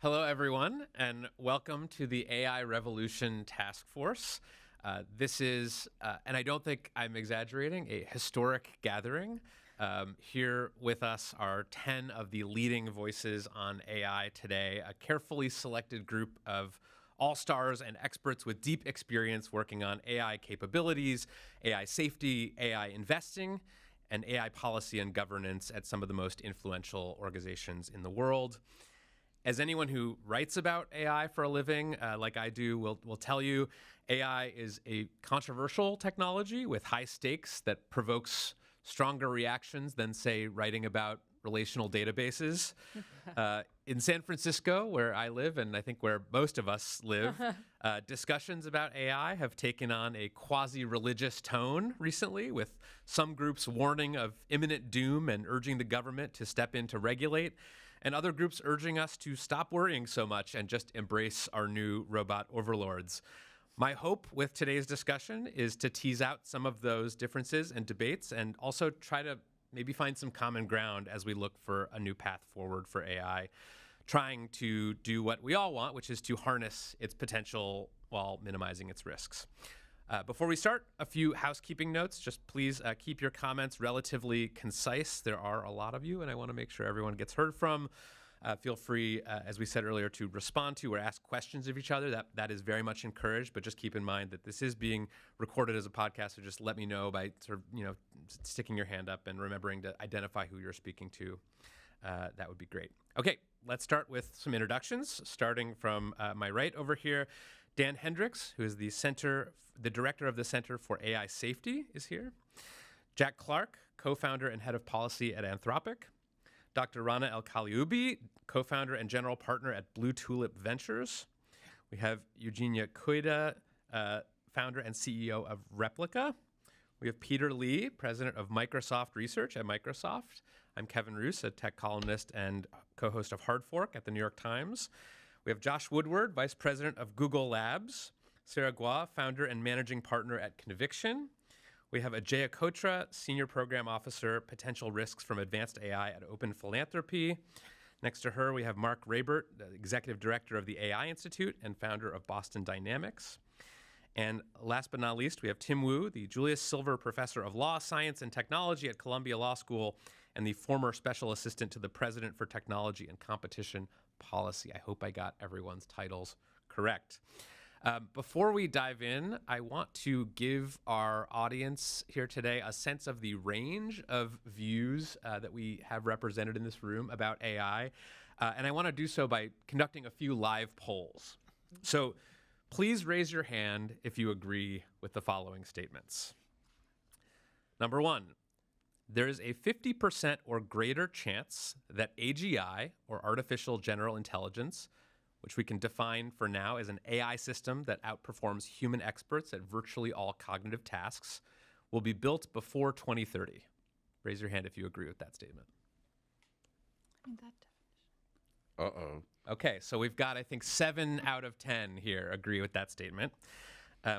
Hello, everyone, and welcome to the AI Revolution Task Force. This is, and I don't think I'm exaggerating, a historic gathering. Here with us are 10 of the leading voices on AI today, a carefully selected group of all-stars and experts with deep experience working on AI capabilities, AI safety, AI investing, and AI policy and governance at some of the most influential organizations in the world. As anyone who writes about AI for a living, like I do, will tell you, AI is a controversial technology with high stakes that provokes stronger reactions than, say, writing about relational databases. In San Francisco, where I live, and I think where most of us live, discussions about AI have taken on a quasi-religious tone recently, with some groups warning of imminent doom and urging the government to step in to regulate, and other groups urging us to stop worrying so much and just embrace our new robot overlords. My hope with today's discussion is to tease out some of those differences and debates and also try to maybe find some common ground as we look for a new path forward for AI, trying to do what we all want, which is to harness its potential while minimizing its risks. Before we start, a few housekeeping notes. Just please keep your comments relatively concise. There are a lot of you, and I want to make sure everyone gets heard from. Feel free, as we said earlier, to respond to or ask questions of each other. That is very much encouraged, but just keep in mind that this is being recorded as a podcast, so just let me know by sort of, sticking your hand up and remembering to identify who you're speaking to. That would be great. Okay, let's start with some introductions, starting from my right over here. Dan Hendrycks, who is the director of the Center for AI Safety, is here. Jack Clark, co-founder and head of policy at Anthropic. Dr. Rana Kaliouby, co-founder and general partner at Blue Tulip Ventures. We have Ajeya Cotra, founder and CEO of Replica. We have Peter Lee, president of Microsoft Research at Microsoft. I'm Kevin Roos, a tech columnist and co-host of Hard Fork at the New York Times. We have Josh Woodward, vice president of Google Labs. Sarah Gua, founder and managing partner at Conviction. We have Ajeya Cotra, senior program officer, potential risks from advanced AI at Open Philanthropy. Next to her, we have Mark Rabert, the executive director of the AI Institute and founder of Boston Dynamics. And last but not least, we have Tim Wu, the Julius Silver Professor of Law, Science, and Technology at Columbia Law School and the former special assistant to the President for Technology and Competition Policy. I hope I got everyone's titles correct. Before we dive in, I want to give our audience here today a sense of the range of views that we have represented in this room about AI. And I want to do so by conducting a few live polls. So please raise your hand if you agree with the following statements. Number one, there is a 50% or greater chance that AGI, or artificial general intelligence, which we can define for now as an AI system that outperforms human experts at virtually all cognitive tasks, will be built before 2030. Raise your hand if you agree with that statement. In that definition. Uh-oh. Okay, so we've got, I think, 7 out of 10 here agree with that statement.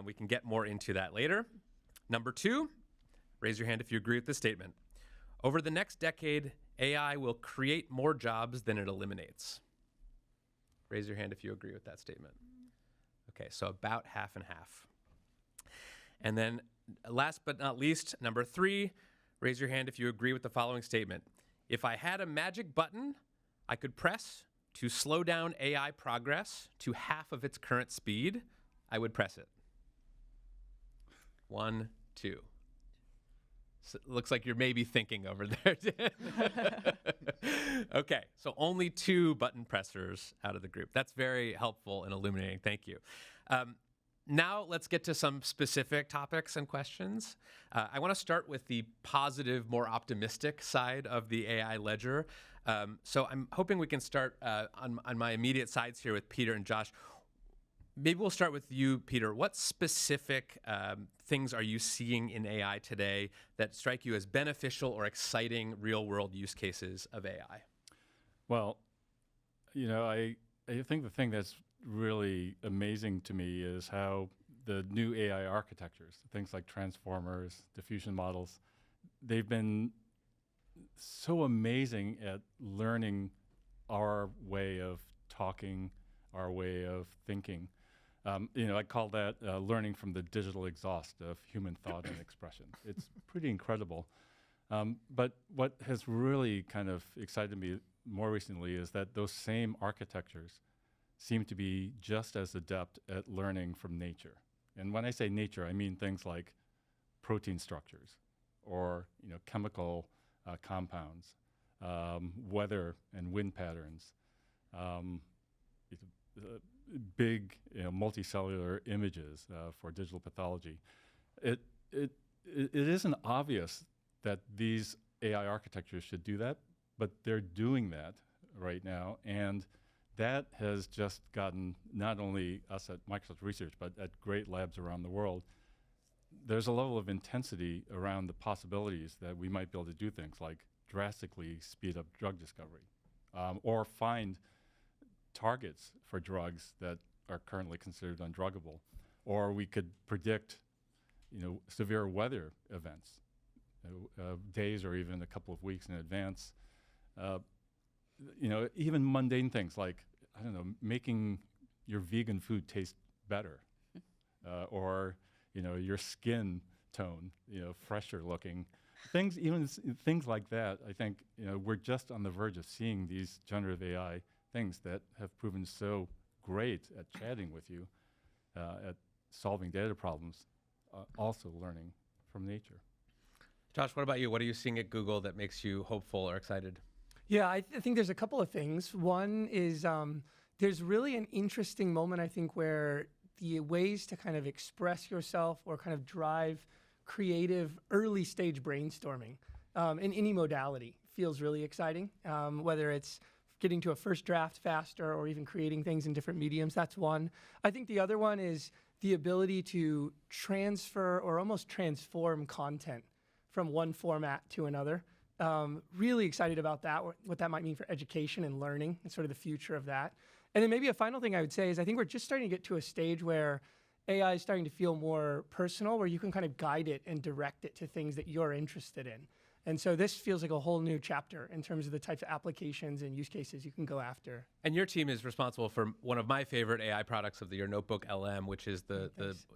We can get more into that later. Number 2, raise your hand if you agree with this statement. Over the next decade, AI will create more jobs than it eliminates. Raise your hand if you agree with that statement. Okay, so about half and half. And then last but not least, number 3, raise your hand if you agree with the following statement. If I had a magic button I could press to slow down AI progress to half of its current speed, I would press it. 1, 2. So it looks like you're maybe thinking over there. Okay, so only 2 button pressers out of the group. That's very helpful and illuminating. Thank you. Now let's get to some specific topics and questions. I want to start with the positive, more optimistic side of the AI ledger. So I'm hoping we can start on my immediate sides here with Peter and Josh. Maybe we'll start with you, Peter. What specific things are you seeing in AI today that strike you as beneficial or exciting real-world use cases of AI? Well, I think the thing that's really amazing to me is how the new AI architectures, things like transformers, diffusion models, they've been so amazing at learning our way of talking our way of thinking. I call that learning from the digital exhaust of human thought and expression. It's pretty incredible. But what has really kind of excited me more recently is that those same architectures seem to be just as adept at learning from nature. And when I say nature, I mean things like protein structures or chemical compounds, weather and wind patterns, big multicellular images for digital pathology. It isn't obvious that these AI architectures should do that, but they're doing that right now. And that has just gotten not only us at Microsoft Research, but at great labs around the world, there's a level of intensity around the possibilities that we might be able to do things like drastically speed up drug discovery, or find targets for drugs that are currently considered undruggable, or we could predict severe weather events days or even a couple of weeks in advance. Even mundane things like, I don't know, making your vegan food taste better, or your skin tone, fresher looking. Things like that. I think we're just on the verge of seeing these generative AI things that have proven so great at chatting with you, at solving data problems, also learning from nature. Josh, what about you? What are you seeing at Google that makes you hopeful or excited? Yeah, I think there's a couple of things. One is there's really an interesting moment, I think, where the ways to kind of express yourself or kind of drive creative early stage brainstorming in any modality feels really exciting, whether it's getting to a first draft faster or even creating things in different mediums. That's one. I think the other one is the ability to transfer or almost transform content from one format to another. Really excited about that, what that might mean for education and learning and sort of the future of that. And then maybe a final thing I would say is I think we're just starting to get to a stage where AI is starting to feel more personal, where you can kind of guide it and direct it to things that you're interested in. And so this feels like a whole new chapter in terms of the types of applications and use cases you can go after. And your team is responsible for one of my favorite AI products of the year, Notebook LM, which is the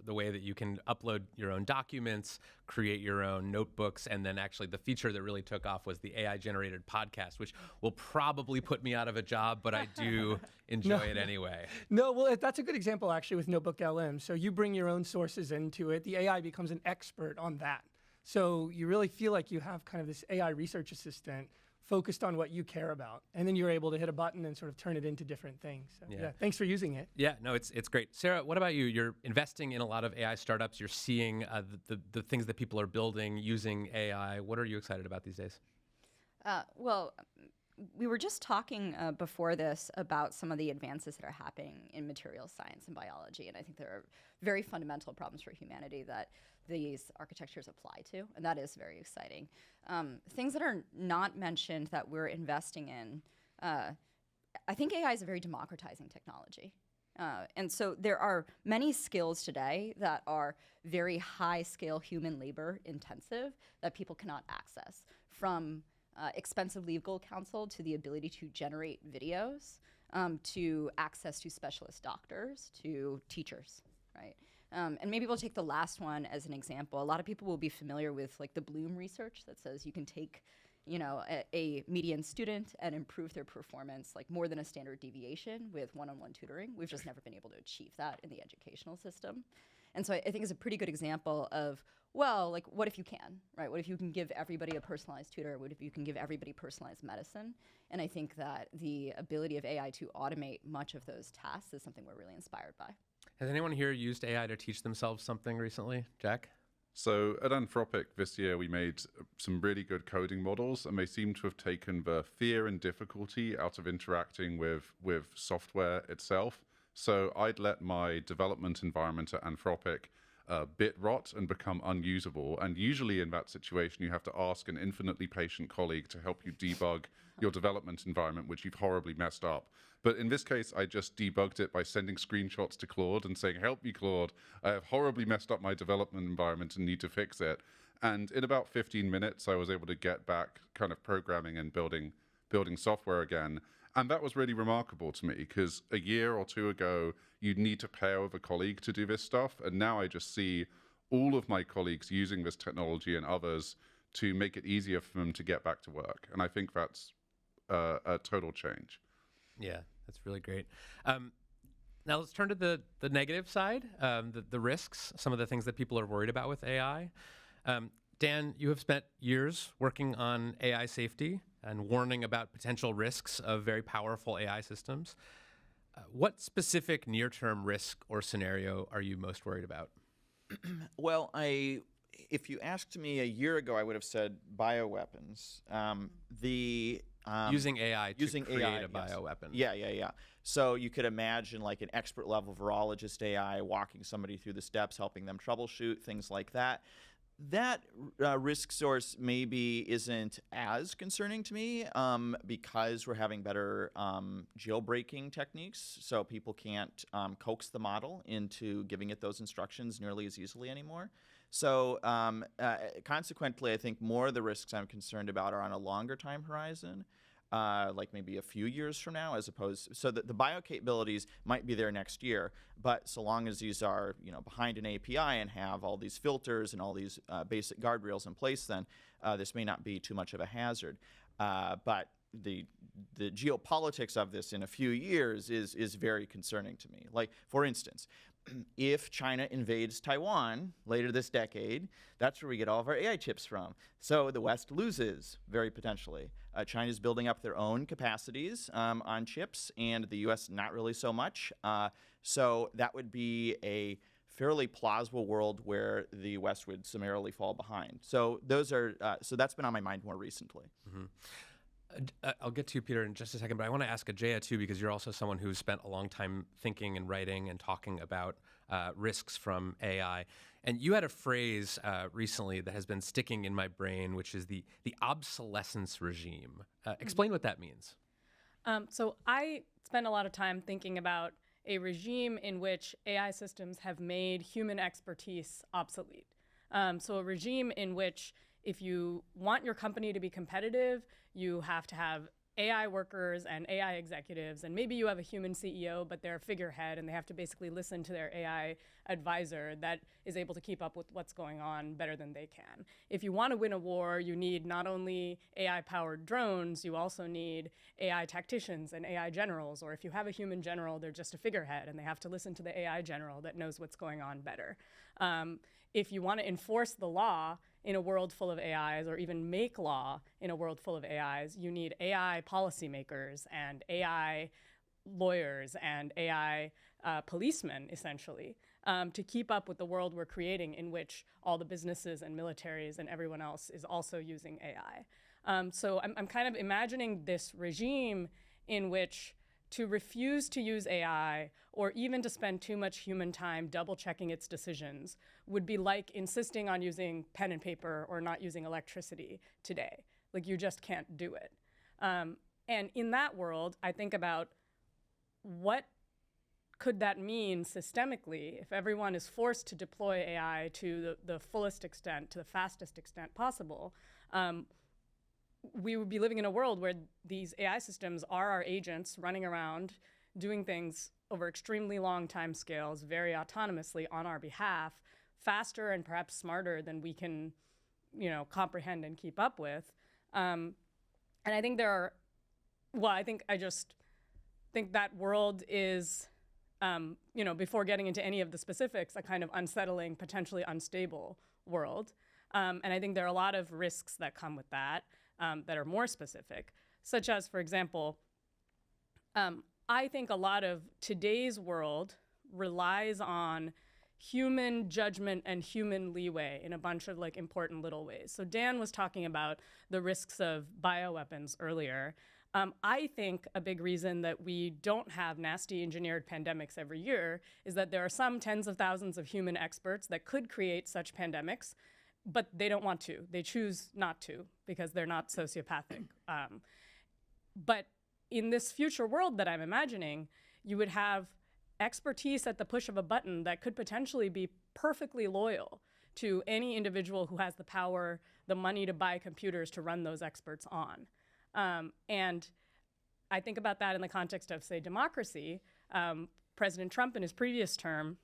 way that you can upload your own documents, create your own notebooks, and then actually the feature that really took off was the AI-generated podcast, which will probably put me out of a job, but I do enjoy it anyway. No, well, that's a good example actually with Notebook LM. So you bring your own sources into it. The AI becomes an expert on that. So you really feel like you have kind of this AI research assistant focused on what you care about. And then you're able to hit a button and sort of turn it into different things. So, yeah, thanks for using it. Yeah, no, it's great. Sarah, what about you? You're investing in a lot of AI startups. You're seeing the things that people are building using AI. What are you excited about these days? Well, we were just talking before this about some of the advances that are happening in materials science and biology. And I think there are very fundamental problems for humanity that these architectures apply to, and that is very exciting. Things that are not mentioned that we're investing in, I think AI is a very democratizing technology. And so there are many skills today that are very high scale human labor intensive that people cannot access, from expensive legal counsel to the ability to generate videos, to access to specialist doctors, to teachers, right? And maybe we'll take the last one as an example. A lot of people will be familiar with like the Bloom research that says you can take, a median student and improve their performance like more than a standard deviation with one-on-one tutoring. We've just never been able to achieve that in the educational system. And so I think it's a pretty good example of, well, like what if you can, right? What if you can give everybody a personalized tutor? What if you can give everybody personalized medicine? And I think that the ability of AI to automate much of those tasks is something we're really inspired by. Has anyone here used AI to teach themselves something recently? Jack? So at Anthropic this year, we made some really good coding models, and they seem to have taken the fear and difficulty out of interacting with software itself. So I'd let my development environment at Anthropic bit rot and become unusable. And usually in that situation, you have to ask an infinitely patient colleague to help you debug your development environment, which you've horribly messed up. But in this case, I just debugged it by sending screenshots to Claude and saying, help me, Claude. I have horribly messed up my development environment and need to fix it. And in about 15 minutes, I was able to get back kind of programming and building software again. And that was really remarkable to me because a year or two ago, you'd need to pair with a colleague to do this stuff. And now I just see all of my colleagues using this technology and others to make it easier for them to get back to work. And I think that's a total change. Yeah, that's really great. Now let's turn to the negative side, the risks, some of the things that people are worried about with AI. Dan, you have spent years working on AI safety and warning about potential risks of very powerful AI systems. What specific near-term risk or scenario are you most worried about? Well, if you asked me a year ago, I would have said bioweapons. Using AI to create a yes. bioweapon. Yeah. So you could imagine like an expert level virologist AI walking somebody through the steps, helping them troubleshoot, things like that. That risk source maybe isn't as concerning to me because we're having better jailbreaking techniques, so people can't coax the model into giving it those instructions nearly as easily anymore. So consequently, I think more of the risks I'm concerned about are on a longer time horizon. Like maybe a few years from now, as opposed so that the bio capabilities might be there next year, but so long as these are behind an API and have all these filters and all these basic guardrails in place, then this may not be too much of a hazard. But the geopolitics of this in a few years is very concerning to me. Like, for instance, if China invades Taiwan later this decade, that's where we get all of our AI chips from. So the West loses, very potentially. China's building up their own capacities on chips, and the U.S. not really so much. So that would be a fairly plausible world where the West would summarily fall behind. So those are so that's been on my mind more recently. Mm-hmm. I'll get to you, Peter, in just a second, but I want to ask Ajeya, too, because you're also someone who's spent a long time thinking and writing and talking about risks from AI. And you had a phrase recently that has been sticking in my brain, which is the obsolescence regime. Explain what that means. So I spend a lot of time thinking about a regime in which AI systems have made human expertise obsolete. So a regime in which if you want your company to be competitive, you have to have AI workers and AI executives, and maybe you have a human CEO, but they're a figurehead, and they have to basically listen to their AI advisor that is able to keep up with what's going on better than they can. If you want to win a war, you need not only AI-powered drones, you also need AI tacticians and AI generals, or if you have a human general, they're just a figurehead, and they have to listen to the AI general that knows what's going on better. If you want to enforce the law in a world full of AIs, or even make law in a world full of AIs, you need AI policymakers and AI lawyers and AI policemen, essentially, to keep up with the world we're creating in which all the businesses and militaries and everyone else is also using AI. So I'm kind of imagining this regime in which to refuse to use AI or even to spend too much human time double-checking its decisions would be like insisting on using pen and paper or not using electricity today. Like, you just can't do it. And in that world, I think about what could that mean systemically if everyone is forced to deploy AI to the fullest extent, to the fastest extent possible. We would be living in a world where these AI systems are our agents running around doing things over extremely long time scales, very autonomously on our behalf, faster and perhaps smarter than we can, comprehend and keep up with. And I think I just think that world is, before getting into any of the specifics, a kind of unsettling, potentially unstable world. And I think there are a lot of risks that come with that. That are more specific, such as, for example, I think a lot of today's world relies on human judgment and human leeway in a bunch of important little ways. So Dan was talking about the risks of bioweapons earlier. I think a big reason that we don't have nasty engineered pandemics every year is that there are some tens of thousands of human experts that could create such pandemics, but they don't want to. They choose not to because they're not sociopathic. But in this future world that I'm imagining, you would have expertise at the push of a button that could potentially be perfectly loyal to any individual who has the power, the money to buy computers to run those experts on. And I think about that in the context of, say, democracy. President Trump in his previous term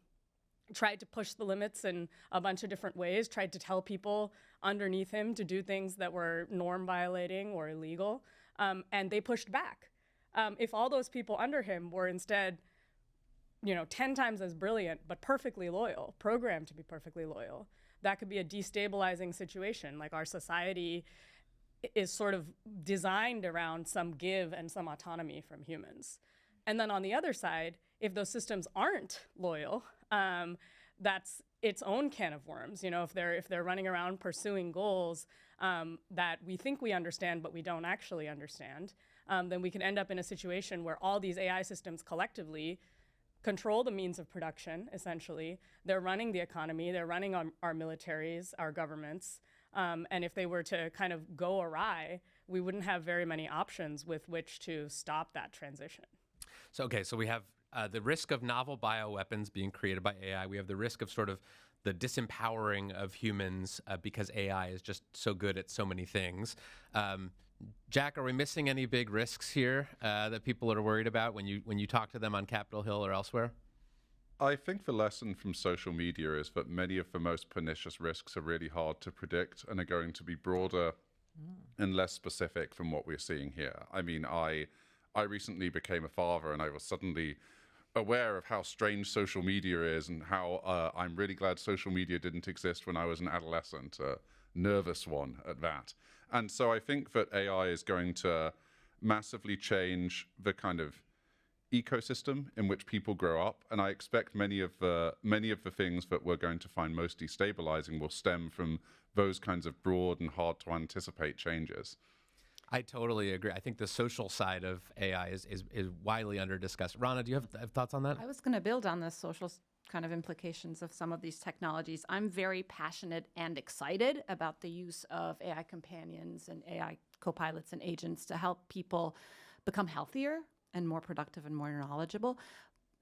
tried to push the limits in a bunch of different ways, tried to tell people underneath him to do things that were norm violating or illegal, and they pushed back. If all those people under him were instead 10 times as brilliant, but perfectly loyal, programmed to be perfectly loyal, that could be a destabilizing situation. Like, our society is sort of designed around some give and some autonomy from humans. And then on the other side, if those systems aren't loyal, that's its own can of worms. If they're running around pursuing goals that we think we understand, but we don't actually understand, then we can end up in a situation where all these AI systems collectively control the means of production, essentially. They're running the economy, they're running our militaries, our governments, and if they were to kind of go awry, we wouldn't have very many options with which to stop that transition. So we have the risk of novel bioweapons being created by AI. We have the risk of sort of the disempowering of humans because AI is just so good at so many things. Jack, are we missing any big risks here that people are worried about when you talk to them on Capitol Hill or elsewhere? I think the lesson from social media is that many of the most pernicious risks are really hard to predict and are going to be broader and less specific than what we're seeing here. I mean, I recently became a father, and I was suddenly aware of how strange social media is and how I'm really glad social media didn't exist when I was an adolescent, a nervous one at that. And so I think that AI is going to massively change the kind of ecosystem in which people grow up, and I expect many of the things that we're going to find most destabilizing will stem from those kinds of broad and hard to anticipate changes. I totally agree. I think the social side of AI is widely under discussed. Rana, do you have thoughts on that? I was going to build on the social kind of implications of some of these technologies. I'm very passionate and excited about the use of AI companions and AI co-pilots and agents to help people become healthier and more productive and more knowledgeable.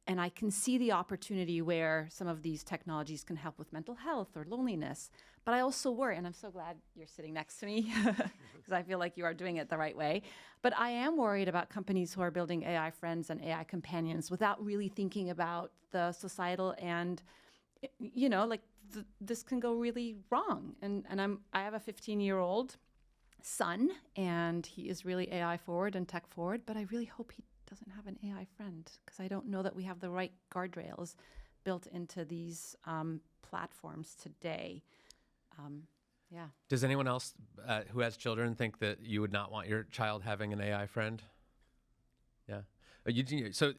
And I can see the opportunity where some of these technologies can help with mental health or loneliness. But I also worry, and I'm so glad you're sitting next to me because I feel like you are doing it the right way. But I am worried about companies who are building AI friends and AI companions without really thinking about the societal and, this can go really wrong. And I have a 15-year-old son, and he is really AI forward and tech forward, but I really hope he doesn't have an AI friend because I don't know that we have the right guardrails built into these platforms today. Yeah. Does anyone else who has children think that you would not want your child having an AI friend? Yeah. Eugenia, so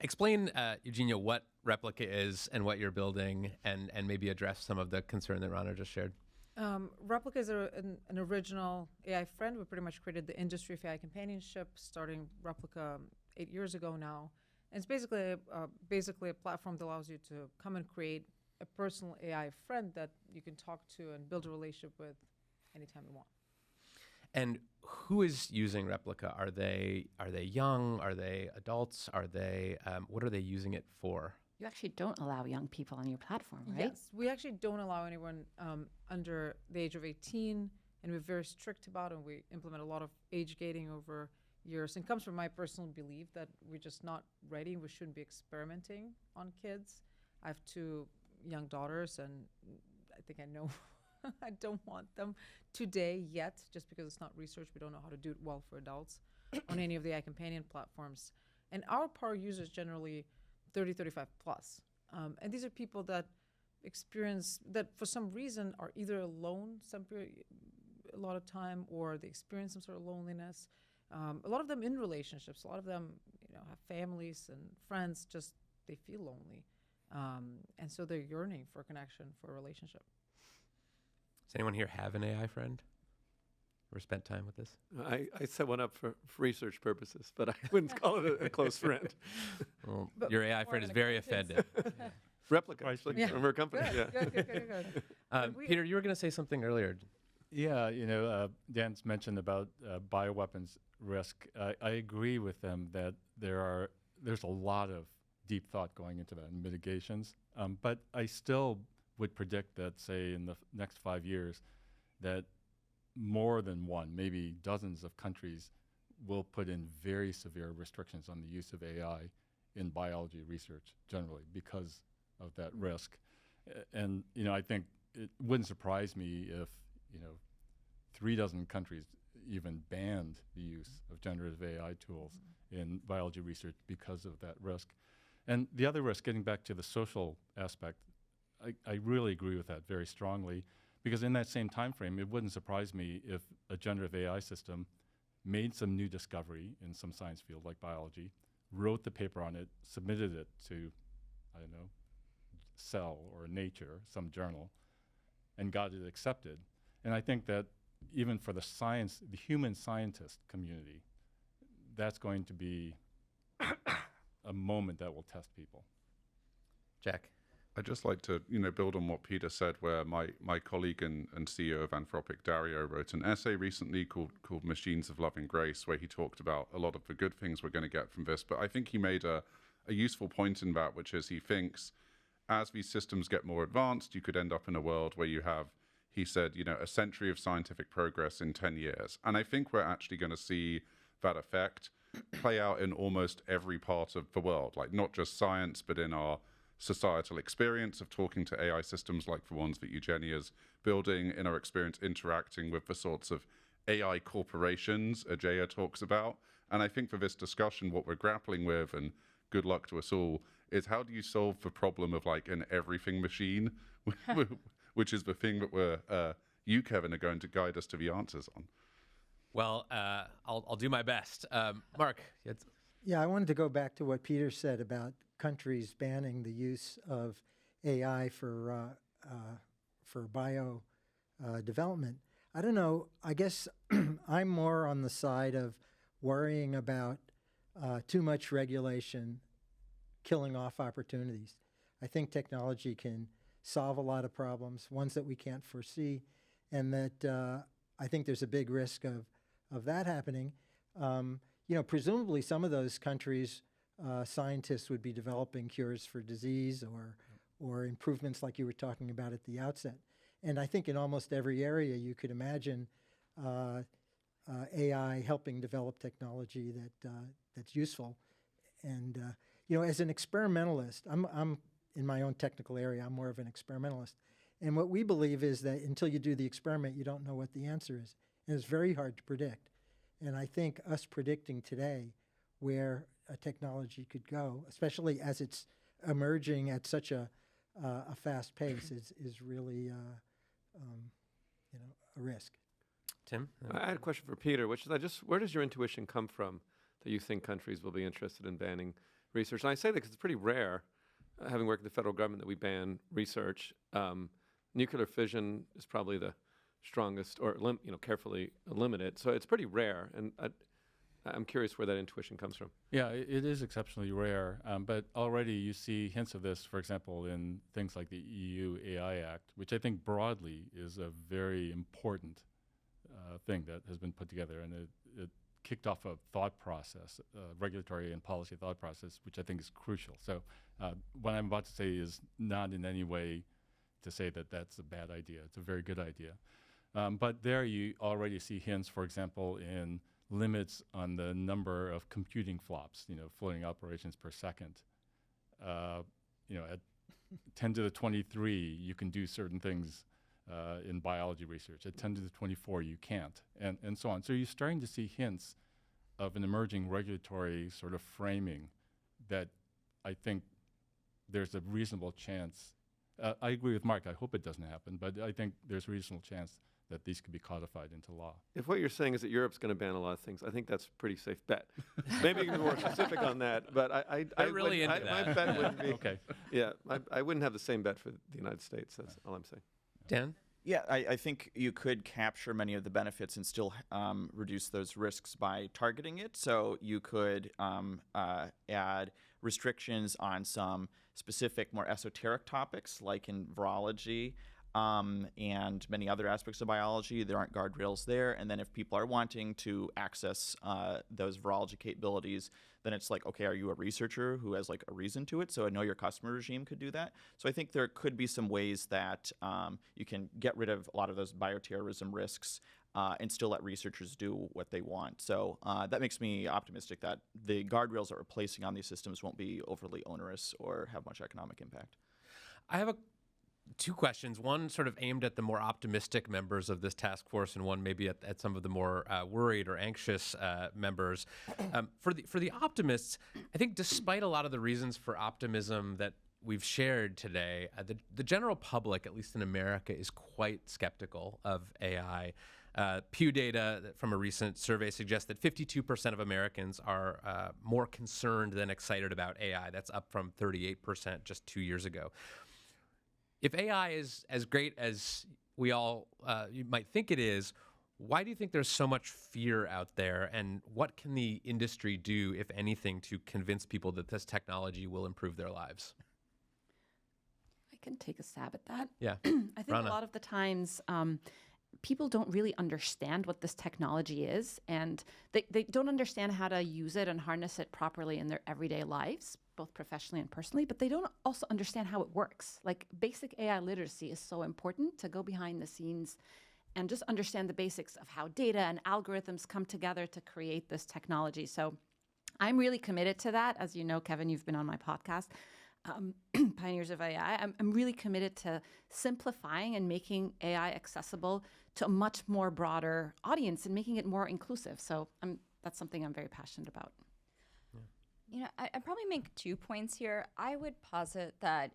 explain, Eugenia, what Replica is and what you're building, and maybe address some of the concern that Rana just shared. Replica is an original AI friend. We pretty much created the industry of AI companionship, starting Replica 8 years ago now. And it's basically a platform that allows you to come and create a personal AI friend that you can talk to and build a relationship with anytime you want. And who is using Replica? Are they young? Are they adults? Are they what are they using it for? You actually don't allow young people on your platform, right? Yes, we actually don't allow anyone under the age of 18, and we're very strict about it. And we implement a lot of age gating over years. And it comes from my personal belief that we're just not ready. We shouldn't be experimenting on kids. I have 2 young daughters, and I think I know I don't want them today yet, just because it's not research. We don't know how to do it well for adults on any of the AI companion platforms. And our power users generally 30, 35 plus. And these are people that experience that for some reason are either alone a lot of time, or they experience some sort of loneliness. A lot of them in relationships, a lot of them have families and friends, just they feel lonely. And so they're yearning for connection, for a relationship. Does anyone here have an AI friend? Or spent time with this? I set one up for research purposes, but I wouldn't call it a close friend. Well, your AI friend is very offended. Replica from her company. Good. Peter, you were going to say something earlier. Yeah, Dan's mentioned about bioweapons risk. I agree with them that there's a lot of deep thought going into that and mitigations. But I still would predict that, say, in the next 5 years, that more than one, maybe dozens of countries will put in very severe restrictions on the use of AI in biology research generally because of that risk. And, I think it wouldn't surprise me if, 36 countries even banned the use of generative AI tools in biology research because of that risk. And the other risk, getting back to the social aspect, I really agree with that very strongly, because in that same time frame, it wouldn't surprise me if a generative AI system made some new discovery in some science field like biology, wrote the paper on it, submitted it to, I don't know, Cell or Nature, some journal, and got it accepted. And I think that even for the human scientist community, that's going to be a moment that will test people. Jack. I'd just like to, build on what Peter said, where my colleague and CEO of Anthropic, Dario, wrote an essay recently called Machines of Loving Grace, where he talked about a lot of the good things we're going to get from this. But I think he made a useful point in that, which is he thinks as these systems get more advanced, you could end up in a world where you have, he said, a century of scientific progress in 10 years. And I think we're actually going to see that effect play out in almost every part of the world, like not just science, but in our societal experience of talking to AI systems like the ones that Ajeya is building, in our experience interacting with the sorts of AI corporations Ajeya talks about. And I think for this discussion, what we're grappling with, and good luck to us all, is how do you solve the problem of like an everything machine, which is the thing that you, Kevin, are going to guide us to the answers on. Well, I'll do my best. Mark. Yeah, I wanted to go back to what Peter said about countries banning the use of AI for bio development. I don't know. I guess I'm more on the side of worrying about too much regulation killing off opportunities. I think technology can solve a lot of problems, ones that we can't foresee, and that I think there's a big risk of that happening. Presumably some of those countries, scientists would be developing cures for disease or improvements like you were talking about at the outset. And I think in almost every area you could imagine AI helping develop technology that's useful. And as an experimentalist, I'm in my own technical area, I'm more of an experimentalist. And what we believe is that until you do the experiment, you don't know what the answer is. And it's very hard to predict. And I think us predicting today where a technology could go, especially as it's emerging at such a fast pace, is really a risk. Tim? I had a question for Peter, which is where does your intuition come from that you think countries will be interested in banning research? And I say that because it's pretty rare, having worked in the federal government, that we ban research. Nuclear fission is probably the strongest, or carefully limited. So it's pretty rare, and I'm curious where that intuition comes from. Yeah, it is exceptionally rare, but already you see hints of this, for example, in things like the EU AI Act, which I think broadly is a very important thing that has been put together, and it kicked off a thought process, regulatory and policy thought process, which I think is crucial. So what I'm about to say is not in any way to say that that's a bad idea. It's a very good idea. But there you already see hints, for example, in limits on the number of computing flops, floating operations per second. At 10 to the 23, you can do certain things in biology research. At 10 to the 24, you can't, and so on. So you're starting to see hints of an emerging regulatory sort of framing that I think there's a reasonable chance. I agree with Mark. I hope it doesn't happen, but I think there's a reasonable chance that these could be codified into law. If what you're saying is that Europe's going to ban a lot of things, I think that's a pretty safe bet. Maybe you can be more specific on that, but They're really into that. My bet wouldn't be. Okay. Yeah, I wouldn't have the same bet for the United States. That's all I'm saying. Dan? Yeah, I think you could capture many of the benefits and still reduce those risks by targeting it. So you could add restrictions on some specific, more esoteric topics, like in virology and many other aspects of biology. There aren't guardrails there. And then if people are wanting to access those virology capabilities, then it's like, okay, are you a researcher who has like a reason to it? So I know your customer regime could do that. So I think there could be some ways that you can get rid of a lot of those bioterrorism risks and still let researchers do what they want. So that makes me optimistic that the guardrails that we're placing on these systems won't be overly onerous or have much economic impact. I have two questions. One sort of aimed at the more optimistic members of this task force, and one maybe at some of the more worried or anxious members. For the optimists, I think despite a lot of the reasons for optimism that we've shared today, the general public, at least in America, is quite skeptical of AI. Pew data from a recent survey suggests that 52% of Americans are more concerned than excited about AI. That's up from 38% just 2 years ago. If AI is as great as we all you might think it is, why do you think there's so much fear out there? And what can the industry do, if anything, to convince people that this technology will improve their lives? I can take a stab at that. Yeah. I think Rana. a lot of the times people don't really understand what this technology is, and they don't understand how to use it and harness it properly in their everyday lives, both professionally and personally, but they don't also understand how it works. Like, basic AI literacy is so important, to go behind the scenes and just understand the basics of how data and algorithms come together to create this technology. So I'm really committed to that. As you know, Kevin, you've been on my podcast, Pioneers of AI. I'm really committed to simplifying and making AI accessible to a much more broader audience and making it more inclusive. So that's something I'm very passionate about. You know, I'd probably make 2 points here. I would posit that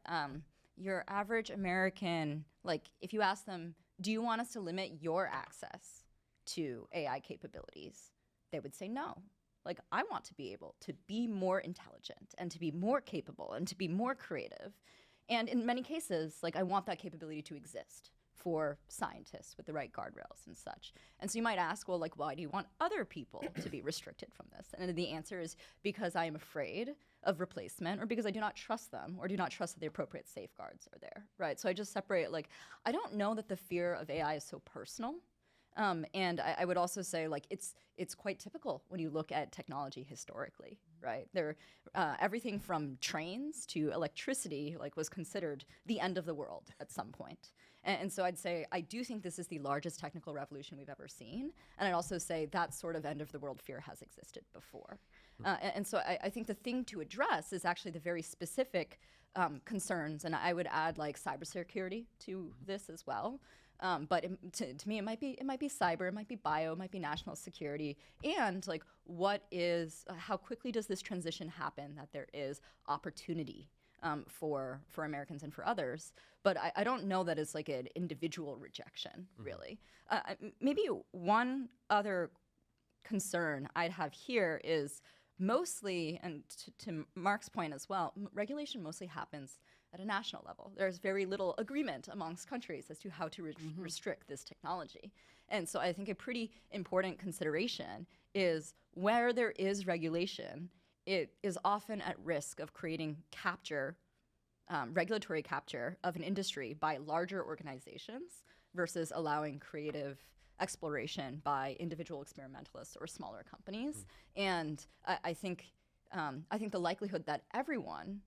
your average American, like, if you ask them, do you want us to limit your access to AI capabilities? They would say no. Like, I want to be able to be more intelligent and to be more capable and to be more creative. And in many cases, like, I want that capability to exist for scientists with the right guardrails and such. And so you might ask, well, like, why do you want other people to be restricted from this? And the answer is because I am afraid of replacement, or because I do not trust them, or do not trust that the appropriate safeguards are there, right? So I just separate, like, I don't know that the fear of AI is so personal. And I would also say, like, it's quite typical when you look at technology historically, right? Everything from trains to electricity, like, was considered the end of the world at some point. And so I'd say I do think this is the largest technical revolution we've ever seen. And I'd also say that sort of end of the world fear has existed before. And so I think the thing to address is actually the very specific concerns. And I would add, like, cybersecurity to this as well. But to me, it might be cyber, it might be bio, it might be national security, and, like, how quickly does this transition happen that there is opportunity for Americans and for others. But I don't know that it's like an individual rejection, really. Maybe one other concern I'd have here is mostly, and to Mark's point as well, regulation mostly happens at a national level. There's very little agreement amongst countries as to how to restrict this technology. And so I think a pretty important consideration is where there is regulation, it is often at risk of creating regulatory capture of an industry by larger organizations versus allowing creative exploration by individual experimentalists or smaller companies. And I think the likelihood that everyone,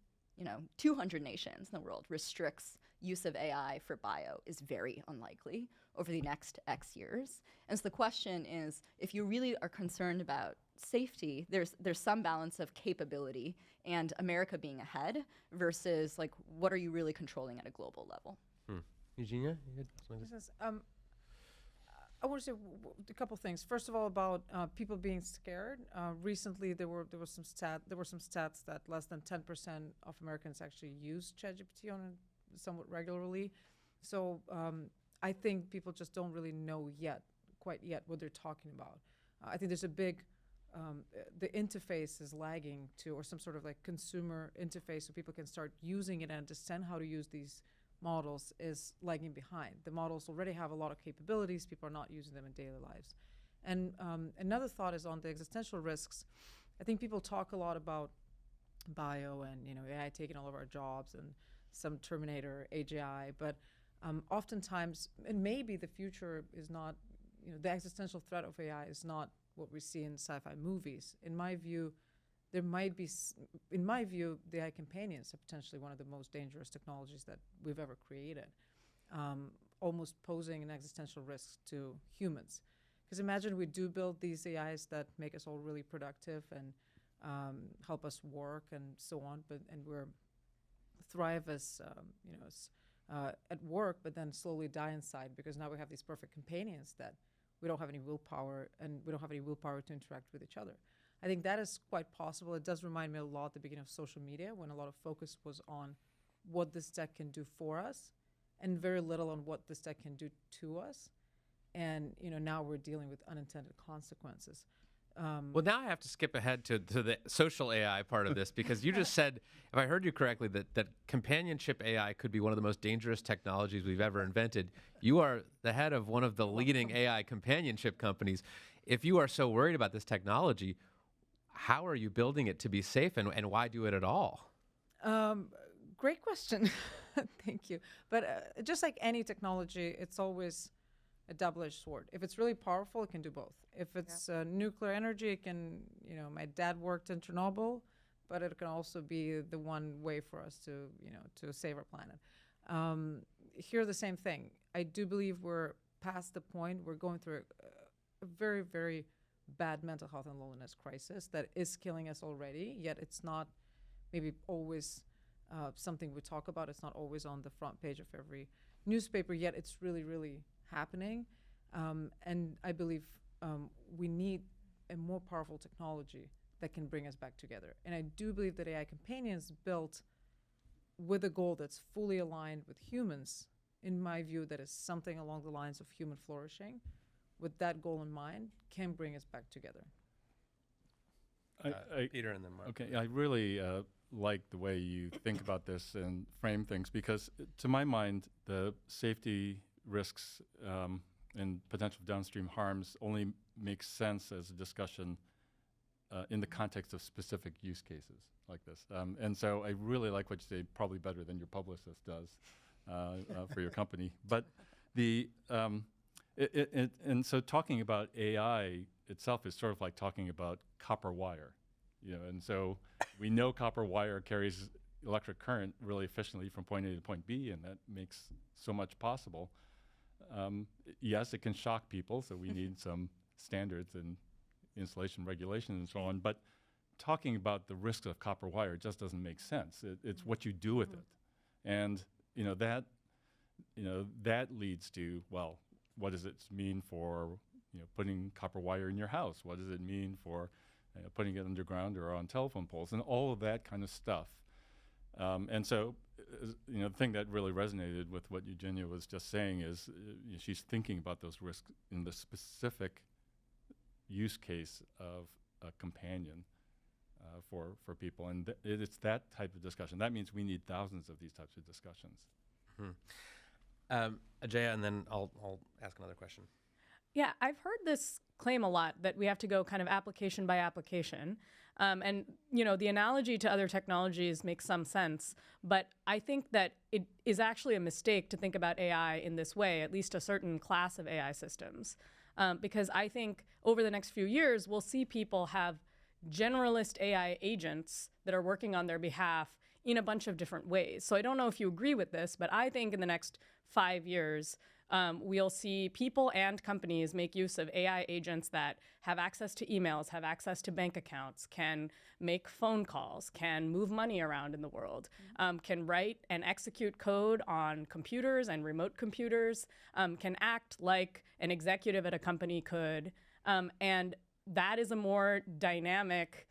200 nations in the world, restricts use of AI for bio is very unlikely over the next X years. And so the question is, if you really are concerned about safety, there's some balance of capability and America being ahead versus, like, what are you really controlling at a global level? Ajeya, you had something to say? I want to say a couple things. First of all, about people being scared. Recently, there were some stats that less than 10% of Americans actually use ChatGPT somewhat regularly. So I think people just don't really know quite yet what they're talking about. I think there's a big the interface is lagging or some sort of, like, consumer interface so people can start using it and understand how to use these models is lagging behind. The models already have a lot of capabilities. People are not using them in daily lives. And another thought is on the existential risks. I think people talk a lot about bio and AI taking all of our jobs and some Terminator, Ajeya, but oftentimes, and maybe the future is not, the existential threat of AI is not what we see in sci-fi movies. In my view, the AI companions are potentially one of the most dangerous technologies that we've ever created, almost posing an existential risk to humans. Because imagine we do build these AIs that make us all really productive and help us work and so on, and we're thrive as at work, but then slowly die inside because now we have these perfect companions that we don't have any willpower, and we don't have any willpower to interact with each other. I think that is quite possible. It does remind me a lot at the beginning of social media when a lot of focus was on what this tech can do for us and very little on what this tech can do to us. And now we're dealing with unintended consequences. Well, now I have to skip ahead to the social AI part of this, because you just said, if I heard you correctly, that companionship AI could be one of the most dangerous technologies we've ever invented. You are the head of one of the leading AI companionship companies. If you are so worried about this technology, how are you building it to be safe, and why do it at all? Great question. Thank you. But just like any technology, it's always a double-edged sword. If it's really powerful, it can do both. If it's nuclear energy, it can, my dad worked in Chernobyl, but it can also be the one way for us to, to save our planet. Here, the same thing. I do believe we're past the point. We're going through a very, very bad mental health and loneliness crisis that is killing us already, yet it's not maybe always something we talk about. It's not always on the front page of every newspaper, yet it's really, really happening. And I believe we need a more powerful technology that can bring us back together. And I do believe that AI companions built with a goal that's fully aligned with humans, in my view, that is something along the lines of human flourishing, with that goal in mind, can bring us back together. Peter and then Mark. Okay, I really like the way you think about this and frame things, because to my mind, the safety risks and potential downstream harms only makes sense as a discussion in the context of specific use cases like this. And so I really like what you say, probably better than your publicist does for your company. But and so talking about AI itself is sort of like talking about copper wire, and so we know copper wire carries electric current really efficiently from point A to point B, and that makes so much possible. Yes, it can shock people, so we need some standards and installation regulations and so on, but talking about the risks of copper wire just doesn't make sense. It's what you do with it. And that leads to, well, what does it mean for putting copper wire in your house? What does it mean for putting it underground or on telephone poles, and all of that kind of stuff? And so, the thing that really resonated with what Ajeya was just saying is she's thinking about those risks in the specific use case of a companion for people, and it's that type of discussion. That means we need thousands of these types of discussions. Ajeya, and then I'll ask another question. Yeah, I've heard this claim a lot, that we have to go kind of application by application. And, the analogy to other technologies makes some sense, but I think that it is actually a mistake to think about AI in this way, at least a certain class of AI systems. Because I think over the next few years, we'll see people have generalist AI agents that are working on their behalf in a bunch of different ways. So I don't know if you agree with this, but I think in the next 5 years, we'll see people and companies make use of AI agents that have access to emails, have access to bank accounts, can make phone calls, can move money around in the world, can write and execute code on computers and remote computers, can act like an executive at a company could. And that is a more dynamic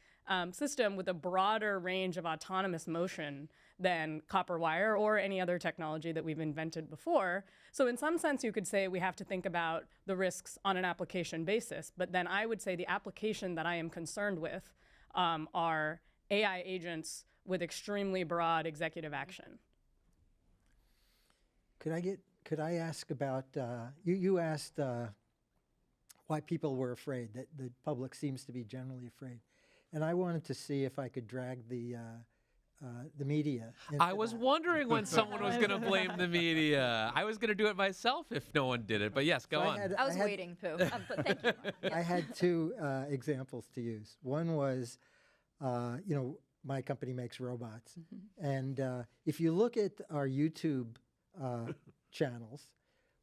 system with a broader range of autonomous motion than copper wire or any other technology that we've invented before. So in some sense, you could say we have to think about the risks on an application basis. But then I would say the application that I am concerned with are AI agents with extremely broad executive action. Could I ask about, you asked why people were afraid, that the public seems to be generally afraid. And I wanted to see if I could drag the media into I was that. wondering when someone was going to blame the media. I was going to do it myself if no one did it, but yes, go on. I was waiting, Pooh, but thank you. Yes. I had two examples to use. One was, my company makes robots. And if you look at our YouTube channels,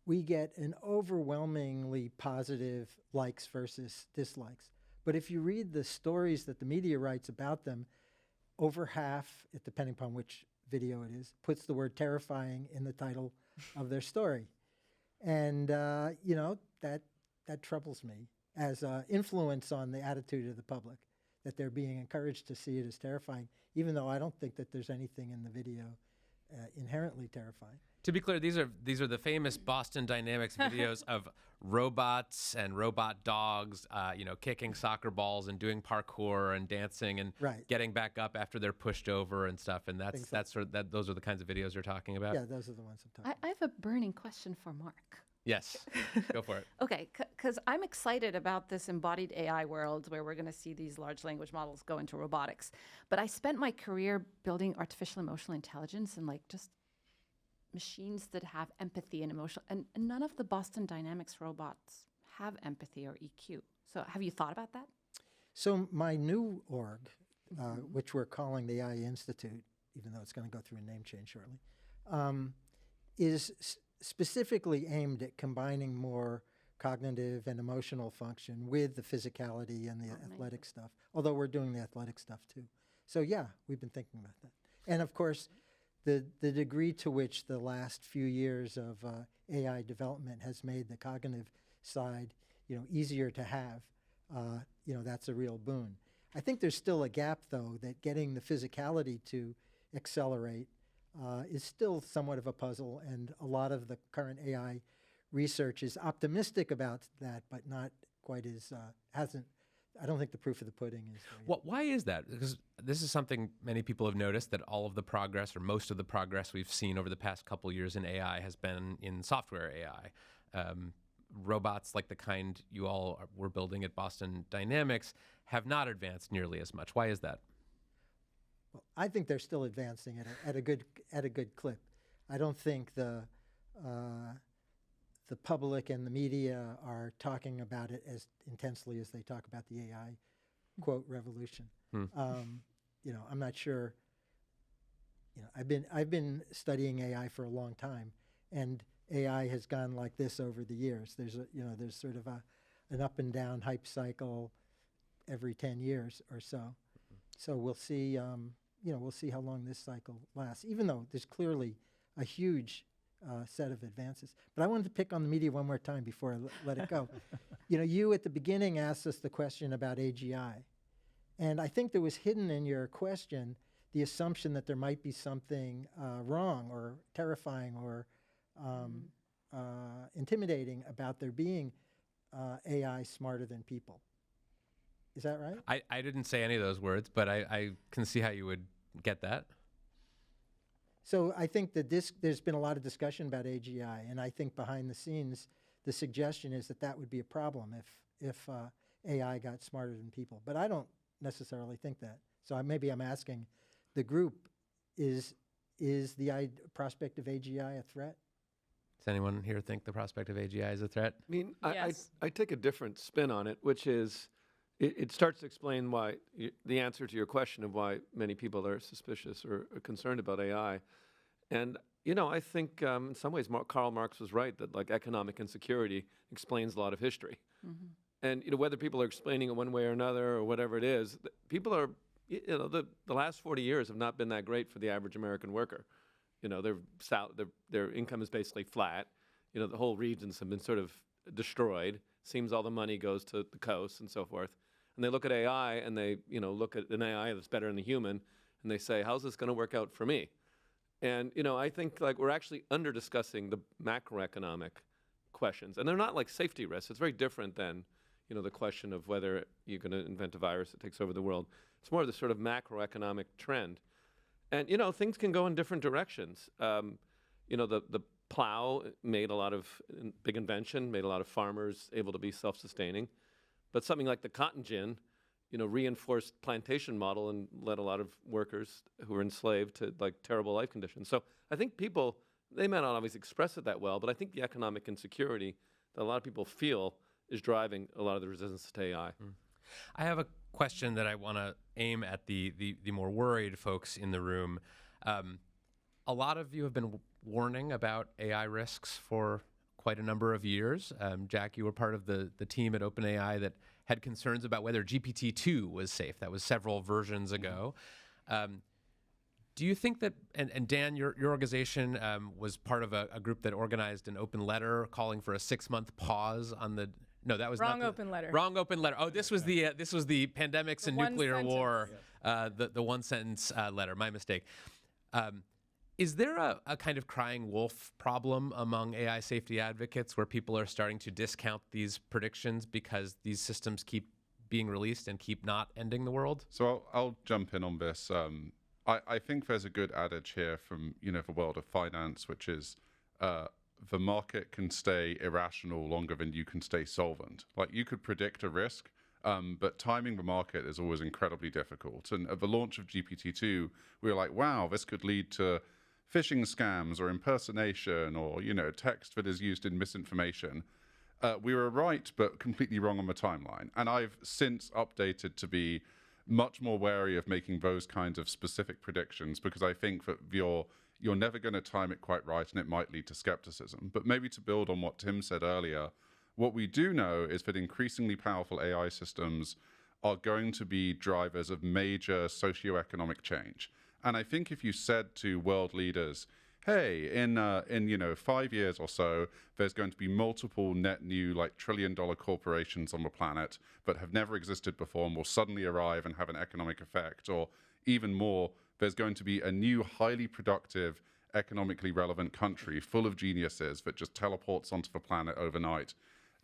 we get an overwhelmingly positive likes versus dislikes. But if you read the stories that the media writes about them, over half, depending upon which video it is, puts the word terrifying in the title of their story. And, that troubles me as an influence on the attitude of the public, that they're being encouraged to see it as terrifying, even though I don't think that there's anything in the video inherently terrifying. To be clear, these are the famous Boston Dynamics videos of robots and robot dogs, kicking soccer balls and doing parkour and dancing and getting back up after they're pushed over and stuff. And those are the kinds of videos you're talking about. Yeah, those are the ones I'm talking about. I have a burning question for Mark. Yes, go for it. Okay, because I'm excited about this embodied AI world where we're going to see these large language models go into robotics. But I spent my career building artificial emotional intelligence and just machines that have empathy and emotional, and none of the Boston Dynamics robots have empathy or EQ. So have you thought about that? So my new org, which we're calling the AI Institute, even though it's going to go through a name change shortly, is specifically aimed at combining more cognitive and emotional function with the physicality and the athletic stuff, although we're doing the athletic stuff too. So yeah, we've been thinking about that. And of course, the degree to which the last few years of AI development has made the cognitive side, easier to have, that's a real boon. I think there's still a gap, though, that getting the physicality to accelerate is still somewhat of a puzzle, and a lot of the current AI research is optimistic about that, but not quite as I don't think the proof of the pudding is there yet. Why is that? Because this is something many people have noticed, that all of the progress, or most of the progress we've seen over the past couple years in AI has been in software AI. Robots like the kind you all were building at Boston Dynamics have not advanced nearly as much. Why is that? Well, I think they're still advancing at a good clip. I don't think the public and the media are talking about it as intensely as they talk about the AI quote revolution. I'm not sure. I've been studying AI for a long time, and AI has gone like this over the years. There's sort of an up and down hype cycle every 10 years or so. So we'll see. We'll see how long this cycle lasts. Even though there's clearly a huge set of advances. But I wanted to pick on the media one more time before I let it go. You at the beginning asked us the question about AGI. And I think there was hidden in your question the assumption that there might be something wrong or terrifying or intimidating about there being AI smarter than people. Is that right? I didn't say any of those words, but I can see how you would get that. So I think that there's been a lot of discussion about AGI, and I think behind the scenes, the suggestion is that would be a problem if AI got smarter than people. But I don't necessarily think that. So maybe I'm asking the group, is the prospect of AGI a threat? Does anyone here think the prospect of AGI is a threat? I mean, Yes. I take a different spin on it, which is it starts to explain why the answer to your question of why many people are suspicious or concerned about AI. And, I think in some ways Karl Marx was right that economic insecurity explains a lot of history. Mm-hmm. And, whether people are explaining it one way or another or whatever it is, people are, the last 40 years have not been that great for the average American worker. Their income is basically flat. The whole regions have been sort of destroyed. Seems all the money goes to the coast and so forth. And they look at AI and they, look at an AI that's better than the human, and they say, how's this going to work out for me? And, I think we're actually under-discussing the macroeconomic questions. And they're not like safety risks. It's very different than, the question of whether you're going to invent a virus that takes over the world. It's more of the sort of macroeconomic trend. And, things can go in different directions. The plow made a lot of big invention, made a lot of farmers able to be self-sustaining. But something like the cotton gin, reinforced plantation model and led a lot of workers who were enslaved to terrible life conditions. So I think people, they may not always express it that well, but I think the economic insecurity that a lot of people feel is driving a lot of the resistance to AI. I have a question that I want to aim at the more worried folks in the room. A lot of you have been warning about AI risks for quite a number of years. Jack, you were part of the team at OpenAI that had concerns about whether GPT-2 was safe. That was several versions ago. Do you think that, and Dan, your organization was part of a group that organized an open letter calling for a 6-month pause on the, no, that was Wrong not open letter. Wrong open letter. Oh, this was the pandemics and nuclear war, the one sentence letter. My mistake. Is there a kind of crying wolf problem among AI safety advocates where people are starting to discount these predictions because these systems keep being released and keep not ending the world? So I'll jump in on this. I think there's a good adage here from the world of finance, which is the market can stay irrational longer than you can stay solvent. Like, you could predict a risk, but timing the market is always incredibly difficult. And at the launch of GPT-2, we were like, wow, this could lead to phishing scams or impersonation or text that is used in misinformation. We were right, but completely wrong on the timeline. And I've since updated to be much more wary of making those kinds of specific predictions, because I think that you're never going to time it quite right, and it might lead to skepticism. But maybe to build on what Tim said earlier, what we do know is that increasingly powerful AI systems are going to be drivers of major socioeconomic change. And I think if you said to world leaders, hey, in 5 years or so, there's going to be multiple net new trillion-dollar corporations on the planet that have never existed before and will suddenly arrive and have an economic effect, or even more, there's going to be a new highly productive, economically relevant country full of geniuses that just teleports onto the planet overnight.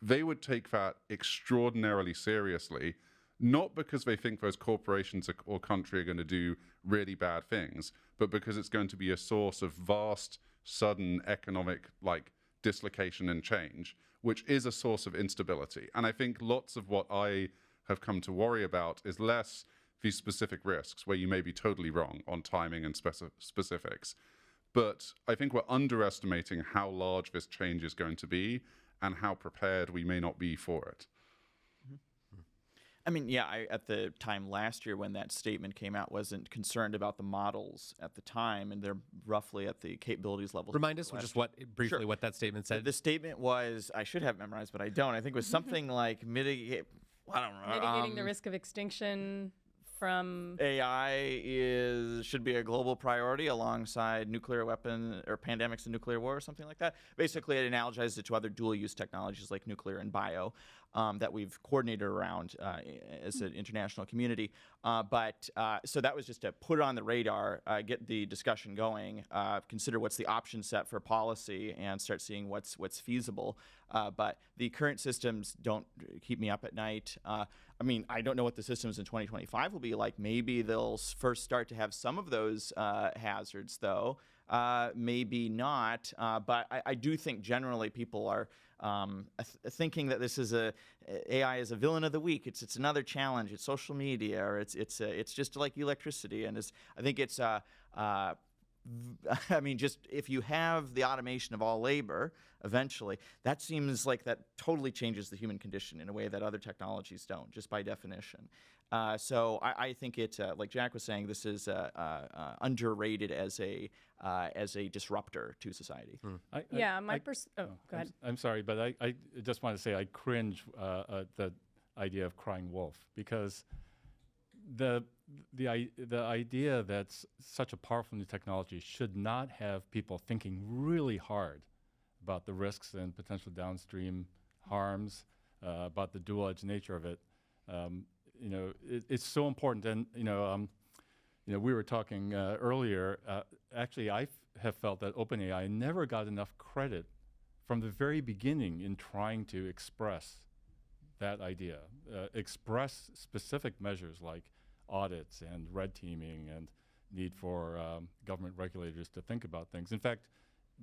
They would take that extraordinarily seriously, not because they think those corporations or country are going to do really bad things, but because it's going to be a source of vast, sudden economic dislocation and change, which is a source of instability. And I think lots of what I have come to worry about is less these specific risks, where you may be totally wrong on timing and specifics. But I think we're underestimating how large this change is going to be and how prepared we may not be for it. I mean, yeah, at the time last year when that statement came out, wasn't concerned about the models at the time, and they're roughly at the capabilities level. Remind us just what that statement said. The statement was, I should have memorized, but I don't. I think it was something like mitigating the risk of extinction from AI should be a global priority alongside nuclear weapon or pandemics and nuclear war or something like that. Basically, it analogized it to other dual-use technologies like nuclear and bio that we've coordinated around as an international community. So that was just to put it on the radar, get the discussion going, consider what's the option set for policy, and start seeing what's feasible. But the current systems don't keep me up at night. I mean, I don't know what the systems in 2025 will be like. Maybe they'll first start to have some of those hazards, though. Maybe not. But I do think generally people are thinking that this is AI is a villain of the week. It's another challenge. It's social media, or it's just like electricity. And I think it's I mean, just if you have the automation of all labor, eventually, that seems like that totally changes the human condition in a way that other technologies don't, just by definition. So I think it, like Jack was saying, this is underrated as a disruptor to society. Go ahead. I'm sorry, but I just want to say I cringe at the idea of crying wolf, because the idea that such a powerful new technology should not have people thinking really hard about the risks and potential downstream harms, about the dual-edged nature of it. It's so important. And we were talking earlier. Actually, I have felt that OpenAI never got enough credit from the very beginning in trying to express that idea, express specific measures like audits and red teaming and need for government regulators to think about things. In fact,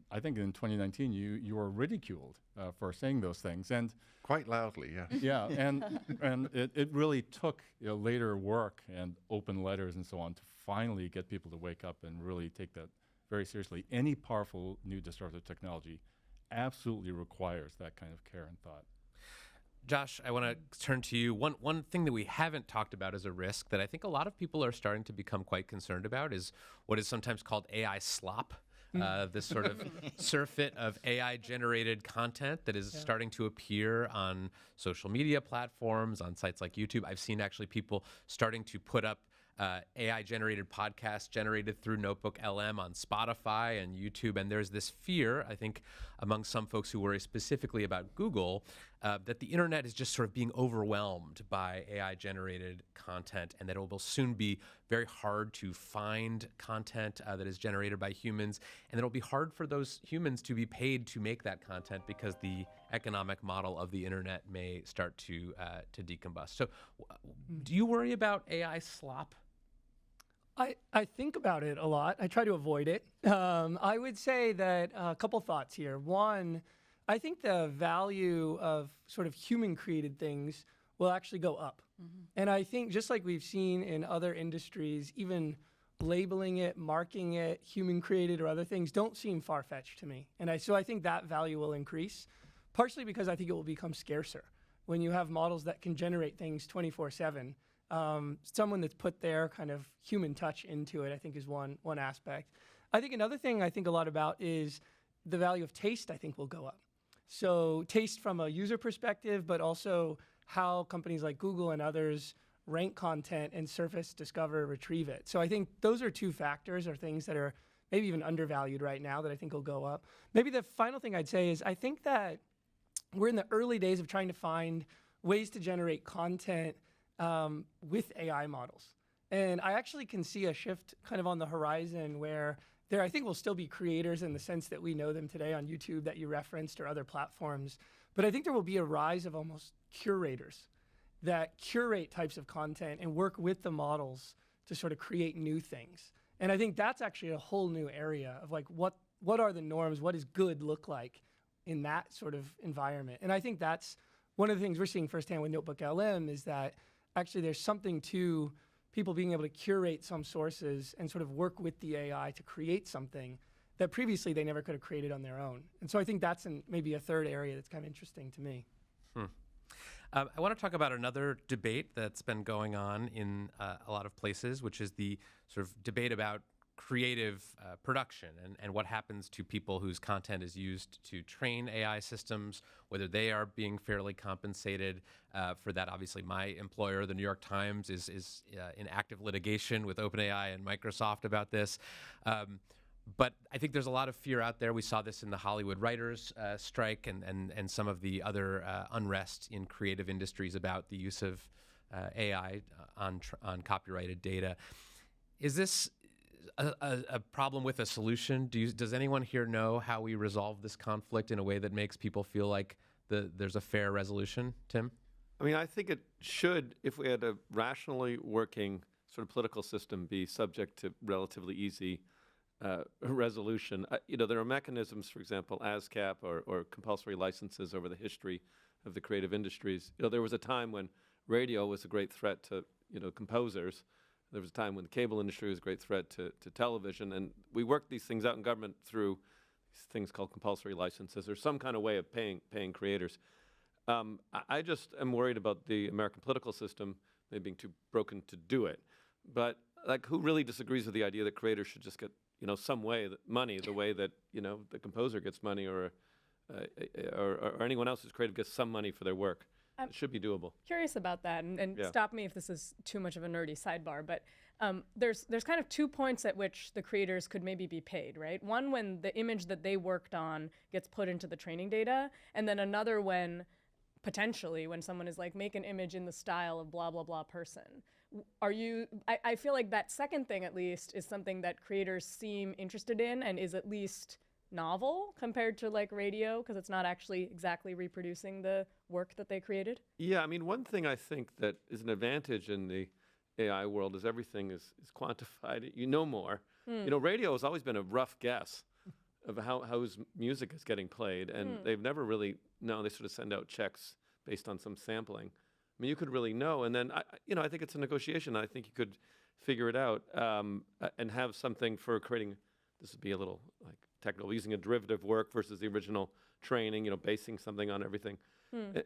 I think in 2019 you were ridiculed for saying those things, and quite loudly, yeah. Yeah, and it really took later work and open letters and so on to finally get people to wake up and really take that very seriously. Any powerful new disruptive technology absolutely requires that kind of care and thought. Josh, I want to turn to you. One thing that we haven't talked about as a risk that I think a lot of people are starting to become quite concerned about is what is sometimes called AI slop. this sort of surfeit of AI-generated content that is starting to appear on social media platforms, on sites like YouTube. I've seen actually people starting to put up AI-generated podcasts generated through Notebook LM on Spotify and YouTube. And there's this fear, I think, among some folks who worry specifically about Google, that the internet is just sort of being overwhelmed by AI-generated content, and that it will soon be very hard to find content that is generated by humans, and it'll be hard for those humans to be paid to make that content because the economic model of the internet may start to decombust. So do you worry about AI slop? I think about it a lot. I try to avoid it. I would say that a couple thoughts here. One, I think the value of sort of human-created things will actually go up. And I think just like we've seen in other industries, even labeling it, marking it, human-created or other things don't seem far-fetched to me. And so I think that value will increase, partially because I think it will become scarcer. When you have models that can generate things 24/7, someone that's put their kind of human touch into it, I think is one aspect. I think another thing I think a lot about is the value of taste, I think, will go up. So taste from a user perspective, but also how companies like Google and others rank content and surface, discover, retrieve it. So I think those are two factors or things that are maybe even undervalued right now that I think will go up. Maybe the final thing I'd say is I think that we're in the early days of trying to find ways to generate content with AI models. And I actually can see a shift kind of on the horizon where there, I think, will still be creators in the sense that we know them today on YouTube that you referenced or other platforms. But I think there will be a rise of almost curators that curate types of content and work with the models to sort of create new things. And I think that's actually a whole new area of like, what are the norms? What does good look like in that sort of environment? And I think that's one of the things we're seeing firsthand with Notebook LM is that actually there's something to people being able to curate some sources and sort of work with the AI to create something that previously they never could have created on their own. And so I think that's maybe a third area that's kind of interesting to me. I want to talk about another debate that's been going on in a lot of places, which is the sort of debate about creative production and what happens to people whose content is used to train AI systems, whether they are being fairly compensated for that. Obviously, my employer, the New York Times, is in active litigation with OpenAI and Microsoft about this. But I think there's a lot of fear out there. We saw this in the Hollywood writers' strike and some of the other unrest in creative industries about the use of AI on copyrighted data. Is this a problem with a solution? Does anyone here know how we resolve this conflict in a way that makes people feel like there's a fair resolution? Tim? I mean, I think it should, if we had a rationally working sort of political system, be subject to relatively easy resolution. There are mechanisms, for example, ASCAP or compulsory licenses over the history of the creative industries. There was a time when radio was a great threat to, composers. There was a time when the cable industry was a great threat to television. And we worked these things out in government through these things called compulsory licenses or some kind of way of paying creators. I just am worried about the American political system maybe being too broken to do it. But who really disagrees with the idea that creators should just get some way money the way that the composer gets money or anyone else who's creative gets some money for their work? It should be doable. Curious about that, and stop me if this is too much of a nerdy sidebar, but there's kind of 2 points at which the creators could maybe be paid, right? One, when the image that they worked on gets put into the training data, and then another when potentially when someone is like, make an image in the style of blah, blah, blah person. I feel like that second thing at least is something that creators seem interested in and is at least novel compared to like radio because it's not actually exactly reproducing the work that they created. Yeah, I mean, one thing I think that is an advantage in the AI world is everything is quantified. You know more. Radio has always been a rough guess of how's music is getting played, and they've never really known. They sort of send out checks based on some sampling. I mean, you could really know, and then I think it's a negotiation. I think you could figure it out and have something for creating. This would be a little like technical, using a derivative work versus the original training. Basing something on everything.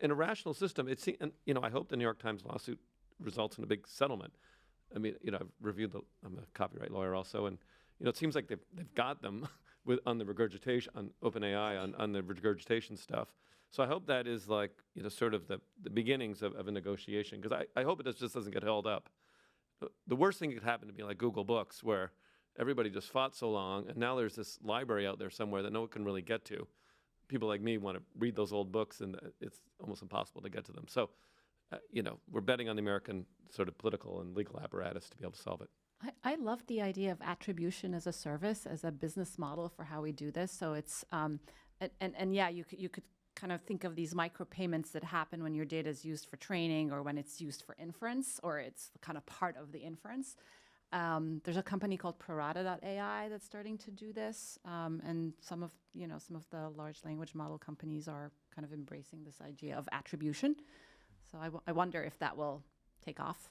In a rational system, I hope the New York Times lawsuit results in a big settlement. I mean, I've reviewed I'm a copyright lawyer also, and it seems like they've got them. on the regurgitation, on OpenAI, on the regurgitation stuff. So I hope that is like, sort of the beginnings of a negotiation, because I hope it just doesn't get held up. The worst thing that could happen to be like Google Books, where everybody just fought so long, and now there's this library out there somewhere that no one can really get to. People like me want to read those old books, and it's almost impossible to get to them. So, we're betting on the American sort of political and legal apparatus to be able to solve it. I love the idea of attribution as a service, as a business model for how we do this. So it's, yeah, you could kind of think of these micropayments that happen when your data is used for training or when it's used for inference, or it's kind of part of the inference. There's a company called Prorata.ai that's starting to do this, and some of the large language model companies are kind of embracing this idea of attribution. So I wonder if that will take off.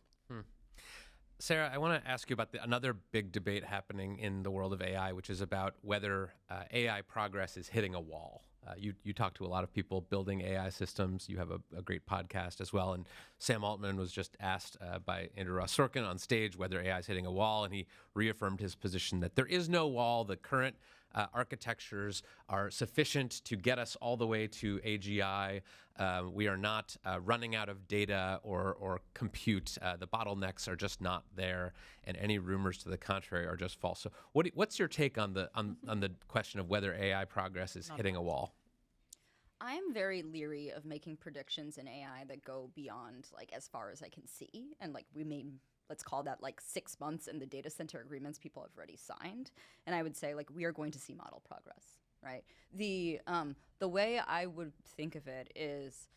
Sarah, I want to ask you about another big debate happening in the world of AI, which is about whether AI progress is hitting a wall. You talk to a lot of people building AI systems. You have a great podcast as well. And Sam Altman was just asked by Andrew Ross Sorkin on stage whether AI is hitting a wall, and he reaffirmed his position that there is no wall. The current architectures are sufficient to get us all the way to AGI. We are not running out of data or compute. The bottlenecks are just not there, and any rumors to the contrary are just false. So, what's your take on the question of whether AI progress is hitting a wall? I am very leery of making predictions in AI that go beyond as far as I can see, and let's call that 6 months in the data center agreements people have already signed. And I would say we are going to see model progress, right? The way I would think of it is,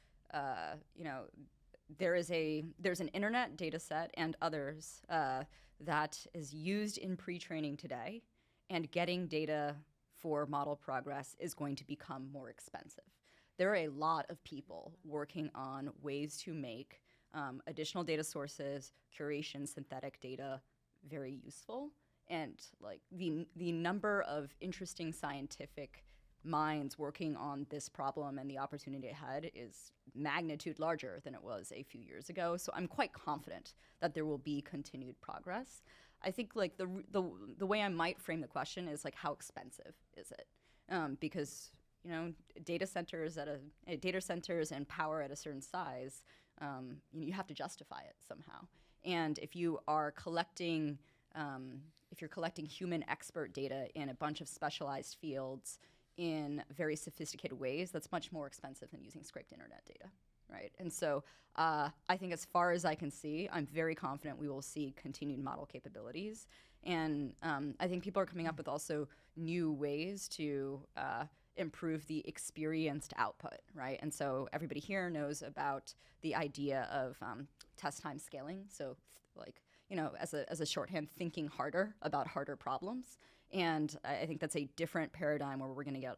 there's an internet data set and others that is used in pre-training today, and getting data for model progress is going to become more expensive. There are a lot of people working on ways to make additional data sources, curation, synthetic data very useful. And the number of interesting scientific minds working on this problem and the opportunity ahead is magnitude larger than it was a few years ago. So I'm quite confident that there will be continued progress. I think the way I might frame the question is how expensive is it? Because data centers and power at a certain size, you have to justify it somehow. And if you are collecting human expert data in a bunch of specialized fields in very sophisticated ways, that's much more expensive than using scraped internet data, right? And so I think as far as I can see, I'm very confident we will see continued model capabilities. And I think people are coming up with also new ways to improve the experienced output, right? And so everybody here knows about the idea of test time scaling. So as a shorthand, thinking harder about harder problems. And I think that's a different paradigm where we're going to get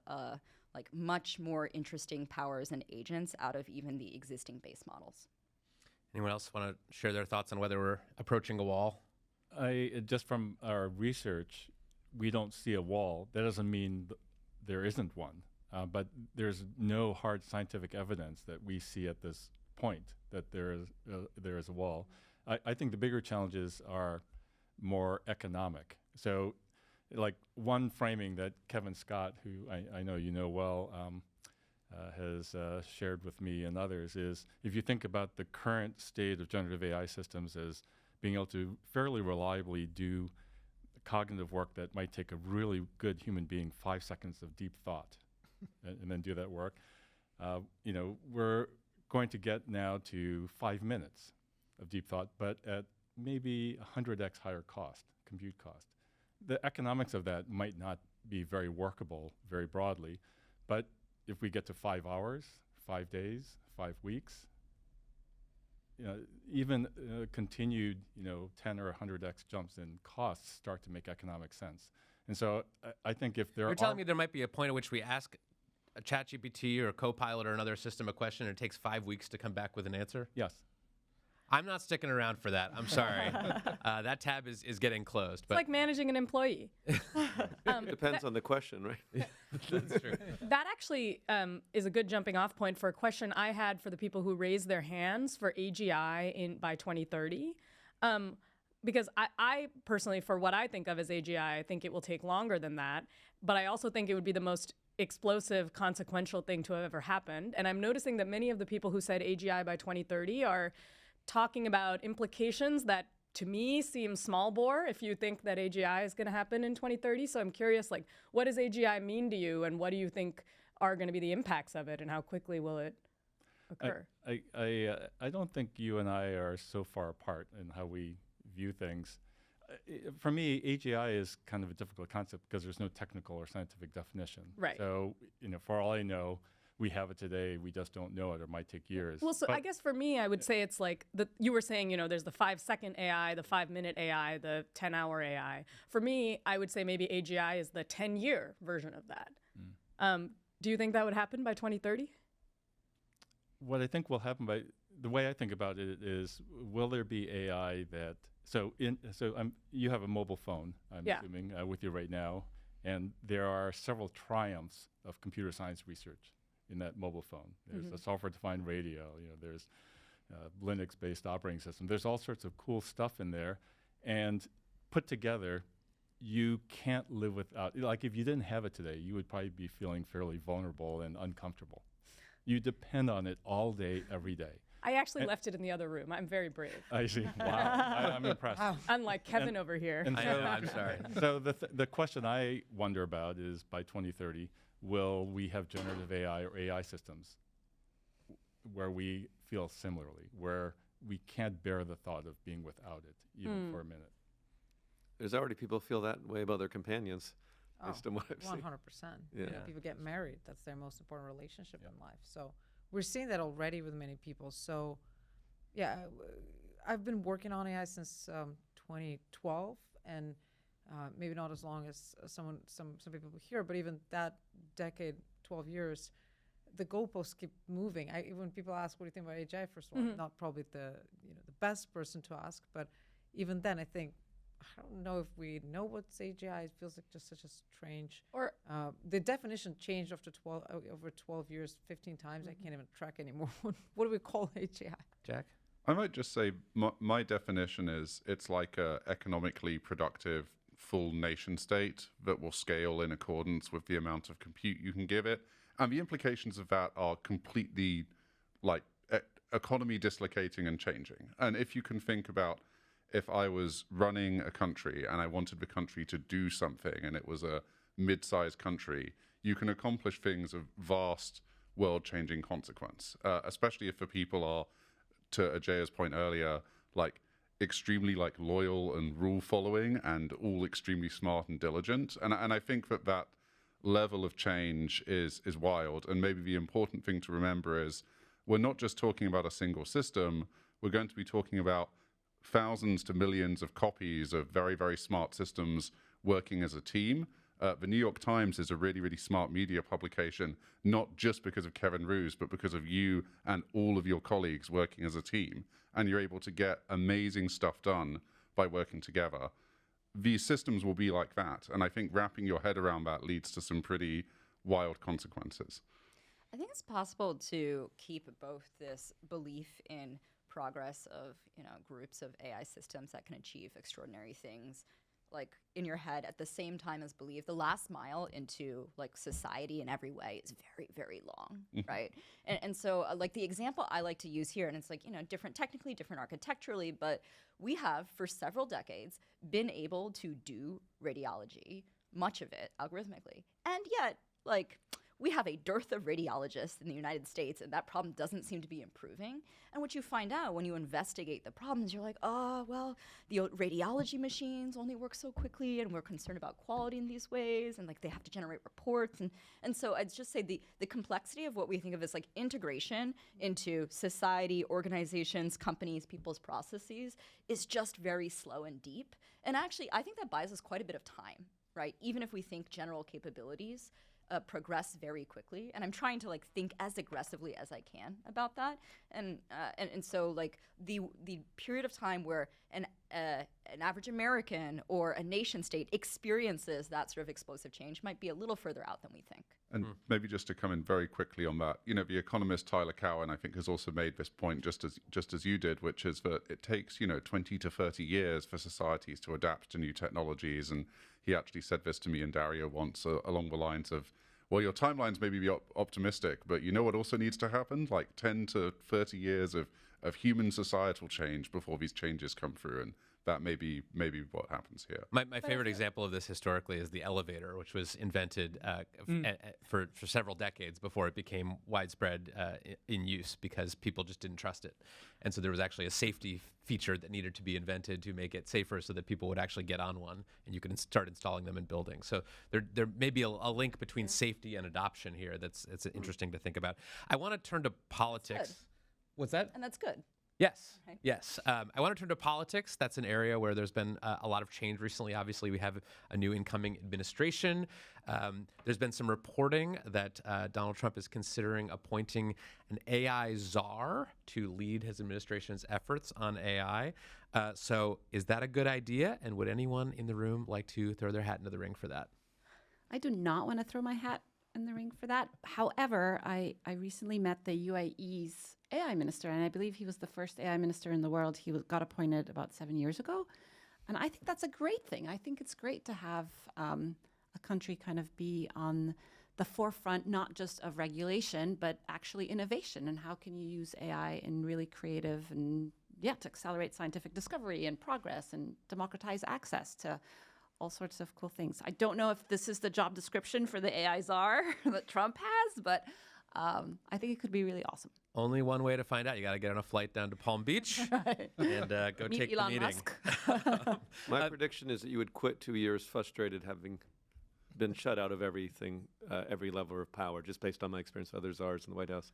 much more interesting powers and agents out of even the existing base models. Anyone else want to share their thoughts on whether we're approaching a wall? Just from our research, we don't see a wall. That doesn't mean there isn't one, but there's no hard scientific evidence that we see at this point that there is a wall. I think the bigger challenges are more economic. So, one framing that Kevin Scott, who I know you know well, has shared with me and others is, if you think about the current state of generative AI systems as being able to fairly reliably do cognitive work that might take a really good human being 5 seconds of deep thought and then do that work, we're going to get now to 5 minutes of deep thought, but at maybe 100x higher compute cost. The economics of that might not be very workable very broadly, but if we get to 5 hours, 5 days, 5 weeks, even continued 10 or 100x jumps in costs start to make economic sense. And so I think if there You're telling me there might be a point at which we ask a ChatGPT or a Copilot or another system a question and it takes 5 weeks to come back with an answer? Yes. I'm not sticking around for that. I'm sorry. That tab is getting closed. It's like managing an employee. Depends on the question, right? That's true. That actually is a good jumping off point for a question I had for the people who raised their hands for AGI by 2030. because I personally, for what I think of as AGI, I think it will take longer than that. But I also think it would be the most explosive, consequential thing to have ever happened. And I'm noticing that many of the people who said AGI by 2030 are talking about implications that, to me, seem small bore if you think that AGI is going to happen in 2030. So I'm curious, like, what does AGI mean to you, and what do you think are going to be the impacts of it, and how quickly will it occur? I don't think you and I are so far apart in how we view things. For me, AGI is kind of a difficult concept because there's no technical or scientific definition. Right. So, for all I know, we have it today. We just don't know it. It might take years. Well, so I guess for me, I would say it's like you were saying, there's the 5-second AI, the 5-minute AI, the 10-hour AI. For me, I would say maybe AGI is the 10-year version of that. Do you think that would happen by 2030? What I think will happen the way I think about it is, will there be AI that you have a mobile phone, I'm assuming, with you right now, and there are several triumphs of computer science research in that mobile phone. There's a software-defined radio, there's Linux-based operating system. There's all sorts of cool stuff in there, and put together, you can't live without, like if you didn't have it today, you would probably be feeling fairly vulnerable and uncomfortable. You depend on it all day, every day. I actually left it in the other room. I'm very brave. I see. Wow. I'm impressed. Unlike Kevin over here. And I know, I'm sorry. So the question I wonder about is, by 2030, will we have generative AI or AI systems where we feel similarly, where we can't bear the thought of being without it, even for a minute? There's already people feel that way about their companions, based on what I've seen. 100%. Yeah. People get married. That's their most important relationship in life. So we're seeing that already with many people. So, I've been working on AI since 2012, and maybe not as long as some people here, but even that decade, 12 years, the goalposts keep moving. When people ask, what do you think about AGI, first of all, not probably the best person to ask, but even then, I think, I don't know if we know what's AGI. It feels like just such a strange. Or the definition changed after over 12 years, 15 times. I can't even track anymore. What do we call AGI? Jack? I might just say my definition is it's like a economically productive full nation state that will scale in accordance with the amount of compute you can give it. And the implications of that are completely like economy dislocating and changing. And if you can think about, if I was running a country and I wanted the country to do something and it was a mid-sized country, you can accomplish things of vast world-changing consequence, especially if the people are, to Ajeya's point earlier, like extremely like loyal and rule-following and all extremely smart and diligent. And I think that level of change is wild. And maybe the important thing to remember is we're not just talking about a single system, we're going to be talking about thousands to millions of copies of very, very smart systems working as a team. The New York Times is a really, really smart media publication, not just because of Kevin Roos, but because of you and all of your colleagues working as a team. And you're able to get amazing stuff done by working together. These systems will be like that. And I think wrapping your head around that leads to some pretty wild consequences. I think it's possible to keep both this belief in progress of groups of AI systems that can achieve extraordinary things, like in your head, at the same time as believe the last mile into like society in every way is very, very long, right? And so like the example I like to use here, and it's like different technically, different architecturally, but we have for several decades been able to do radiology, much of it algorithmically, and yet like we have a dearth of radiologists in the United States, and that problem doesn't seem to be improving. And what you find out when you investigate the problems, you're like, oh, well, the radiology machines only work so quickly, and we're concerned about quality in these ways, and like they have to generate reports. And so I'd just say the complexity of what we think of as like integration into society, organizations, companies, people's processes is just very slow and deep. And actually, I think that buys us quite a bit of time. right? Even if we think general capabilities progress very quickly, and I'm trying to like think as aggressively as I can about that, and so like the period of time where an average American or a nation state experiences that sort of explosive change might be a little further out than we think. And maybe just to come in very quickly on that, the economist Tyler Cowen, I think, has also made this point just as you did, which is that it takes 20 to 30 years for societies to adapt to new technologies. And he actually said this to me and Dario once along the lines of, well, your timelines may be optimistic, but you know what also needs to happen? Like 10 to 30 years of human societal change before these changes come through. And that may be what happens here. My favorite example of this historically is the elevator, which was invented for several decades before it became widespread in use because people just didn't trust it. And so there was actually a safety feature that needed to be invented to make it safer so that people would actually get on one and you could start installing them in buildings. So there may be a link between safety and adoption here that's interesting to think about. I want to turn to politics. What's that? And that's good. Yes, yes. I want to turn to politics. That's an area where there's been a lot of change recently. Obviously, we have a new incoming administration. There's been some reporting that Donald Trump is considering appointing an AI czar to lead his administration's efforts on AI. So is that a good idea? And would anyone in the room like to throw their hat into the ring for that? I do not want to throw my hat in the ring for that. However, I recently met the UAE's AI minister, and I believe he was the first AI minister in the world. He got appointed about 7 years ago. And I think that's a great thing. I think it's great to have a country kind of be on the forefront, not just of regulation, but actually innovation. And how can you use AI in really creative and, to accelerate scientific discovery and progress and democratize access to all sorts of cool things. I don't know if this is the job description for the AI czar that Trump has, but I think it could be really awesome. Only one way to find out. You got to get on a flight down to Palm Beach and go Meet take Elon the meeting. Musk. My prediction is that you would quit 2 years frustrated, having been shut out of everything, every level of power, just based on my experience with other czars in the White House.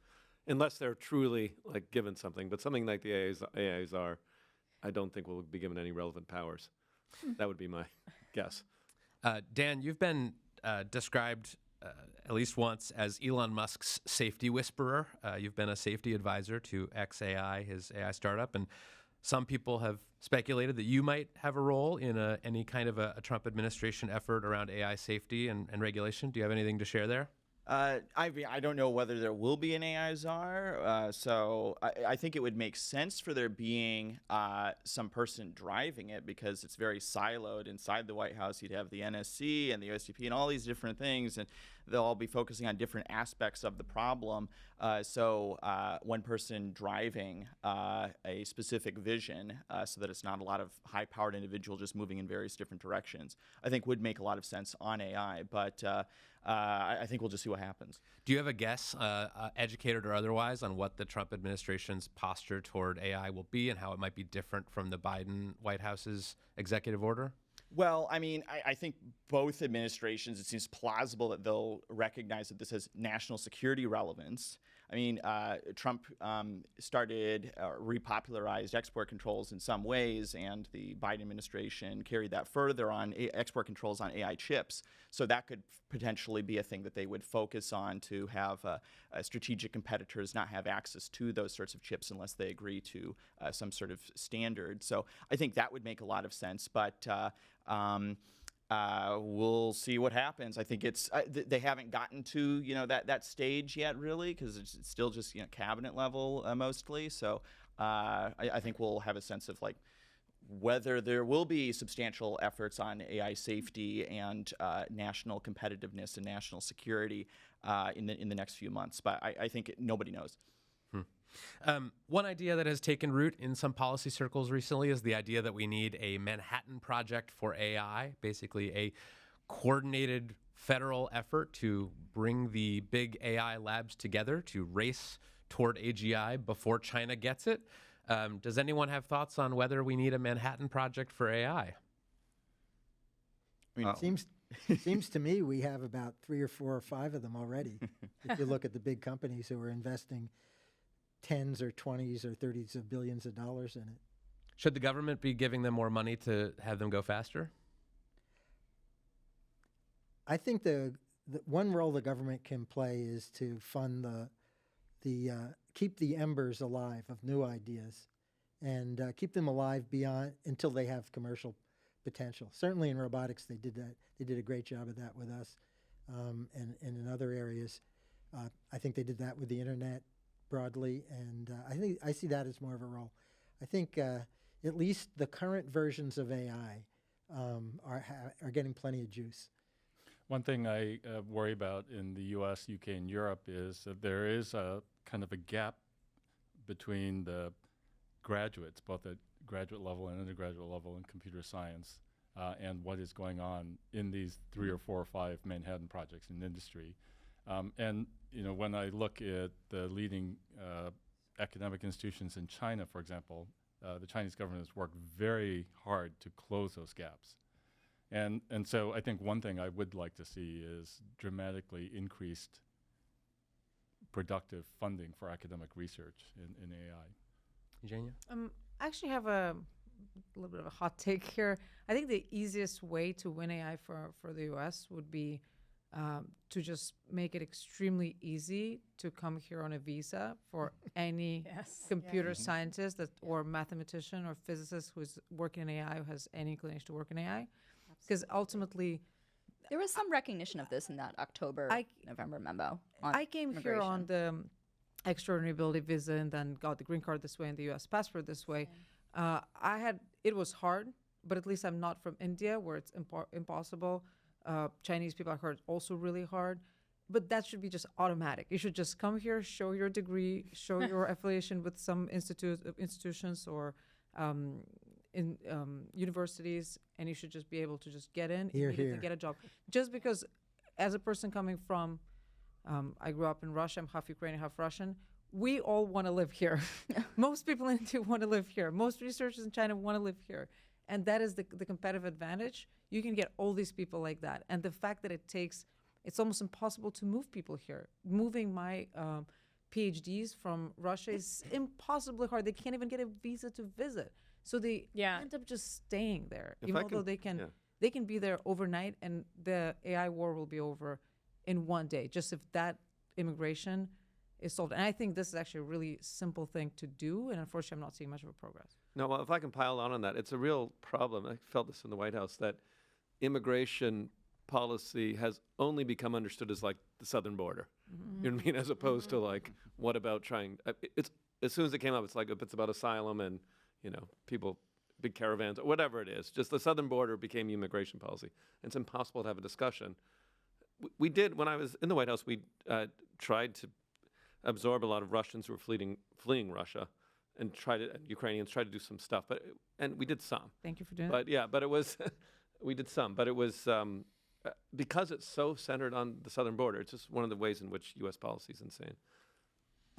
Unless they're truly like given something, but something like the AI czar, I don't think will be given any relevant powers. That would be my guess. Dan, you've been described at least once as Elon Musk's safety whisperer. You've been a safety advisor to XAI, his AI startup, and some people have speculated that you might have a role in any kind of a Trump administration effort around AI safety and regulation. Do you have anything to share there? I don't know whether there will be an AI czar, so I think it would make sense for there being some person driving it because it's very siloed inside the White House. You'd have the NSC and the USDP and all these different things, and they'll all be focusing on different aspects of the problem. So one person driving a specific vision so that it's not a lot of high-powered individual just moving in various different directions, I think would make a lot of sense on AI, but I think we'll just see what happens. Do you have a guess, educated or otherwise, on what the Trump administration's posture toward AI will be and how it might be different from the Biden White House's executive order? Well, I mean, I think both administrations, it seems plausible that they'll recognize that this has national security relevance. I mean, Trump started repopularized export controls in some ways, and the Biden administration carried that further on export controls on AI chips. So that could potentially be a thing that they would focus on to have strategic competitors not have access to those sorts of chips unless they agree to some sort of standard. So I think that would make a lot of sense, but we'll see what happens. I think it's they haven't gotten to that stage yet, really, because it's still just cabinet level mostly. So I think we'll have a sense of like whether there will be substantial efforts on AI safety and national competitiveness and national security in the next few months. But I think nobody knows. One idea that has taken root in some policy circles recently is the idea that we need a Manhattan Project for AI, basically a coordinated federal effort to bring the big AI labs together to race toward AGI before China gets it. Does anyone have thoughts on whether we need a Manhattan Project for AI? I mean, it seems to me we have about 3 or 4 or 5 of them already. If you look at the big companies who are investing tens or 20s or 30s of billions of dollars in it. Should the government be giving them more money to have them go faster? I think the one role the government can play is to fund keep the embers alive of new ideas, and keep them alive beyond until they have commercial potential. Certainly in robotics, they did that. They did a great job of that with us, and in other areas. I think they did that with the internet broadly, and I see that as more of a role. I think at least the current versions of AI are getting plenty of juice. One thing I worry about in the U.S., UK, and Europe is that there is a kind of a gap between the graduates, both at graduate level and undergraduate level in computer science, and what is going on in these 3 or 4 or 5 Manhattan projects in industry. And when I look at the leading academic institutions in China, for example, the Chinese government has worked very hard to close those gaps. And so I think one thing I would like to see is dramatically increased productive funding for academic research in AI. Ajeya? I actually have a little bit of a hot take here. I think the easiest way to win AI for the US would be to just make it extremely easy to come here on a visa for any computer scientist or mathematician or physicist who's working in AI, who has any inclination to work in AI. Because ultimately, there was some recognition of this in that November memo. I came here on the extraordinary ability visa and then got the green card this way and the U.S. passport this way. It was hard, but at least I'm not from India where it's impossible. Chinese people I heard also really hard, but that should be just automatic. You should just come here, show your degree, show your affiliation with some institutions or in universities, and you should just be able to just get in immediately, get a job. Just because, as a person coming from, I grew up in Russia. I'm half Ukrainian, half Russian. We all want to live here. Most people in India want to live here. Most researchers in China want to live here. And that is the competitive advantage. You can get all these people like that. And the fact that it's almost impossible to move people here. Moving my PhDs from Russia is impossibly hard. They can't even get a visa to visit. So they end up just staying there, even though they can be there overnight, and the AI war will be over in one day, just if that immigration is solved. And I think this is actually a really simple thing to do, and unfortunately I'm not seeing much of a progress. No, well, if I can pile on that, it's a real problem. I felt this in the White House, that immigration policy has only become understood as like the southern border. You know what I mean? As opposed to like, what about trying, it's as soon as it came up, it's like, if it's about asylum and, people, big caravans, or whatever it is, just the southern border became immigration policy. And it's impossible to have a discussion. We did, when I was in the White House, we tried to absorb a lot of Russians who were fleeing Russia, and Ukrainians tried to do some stuff, and we did some. Thank you for doing that. But it was, we did some, but it was, because it's so centered on the southern border, it's just one of the ways in which U.S. policy is insane.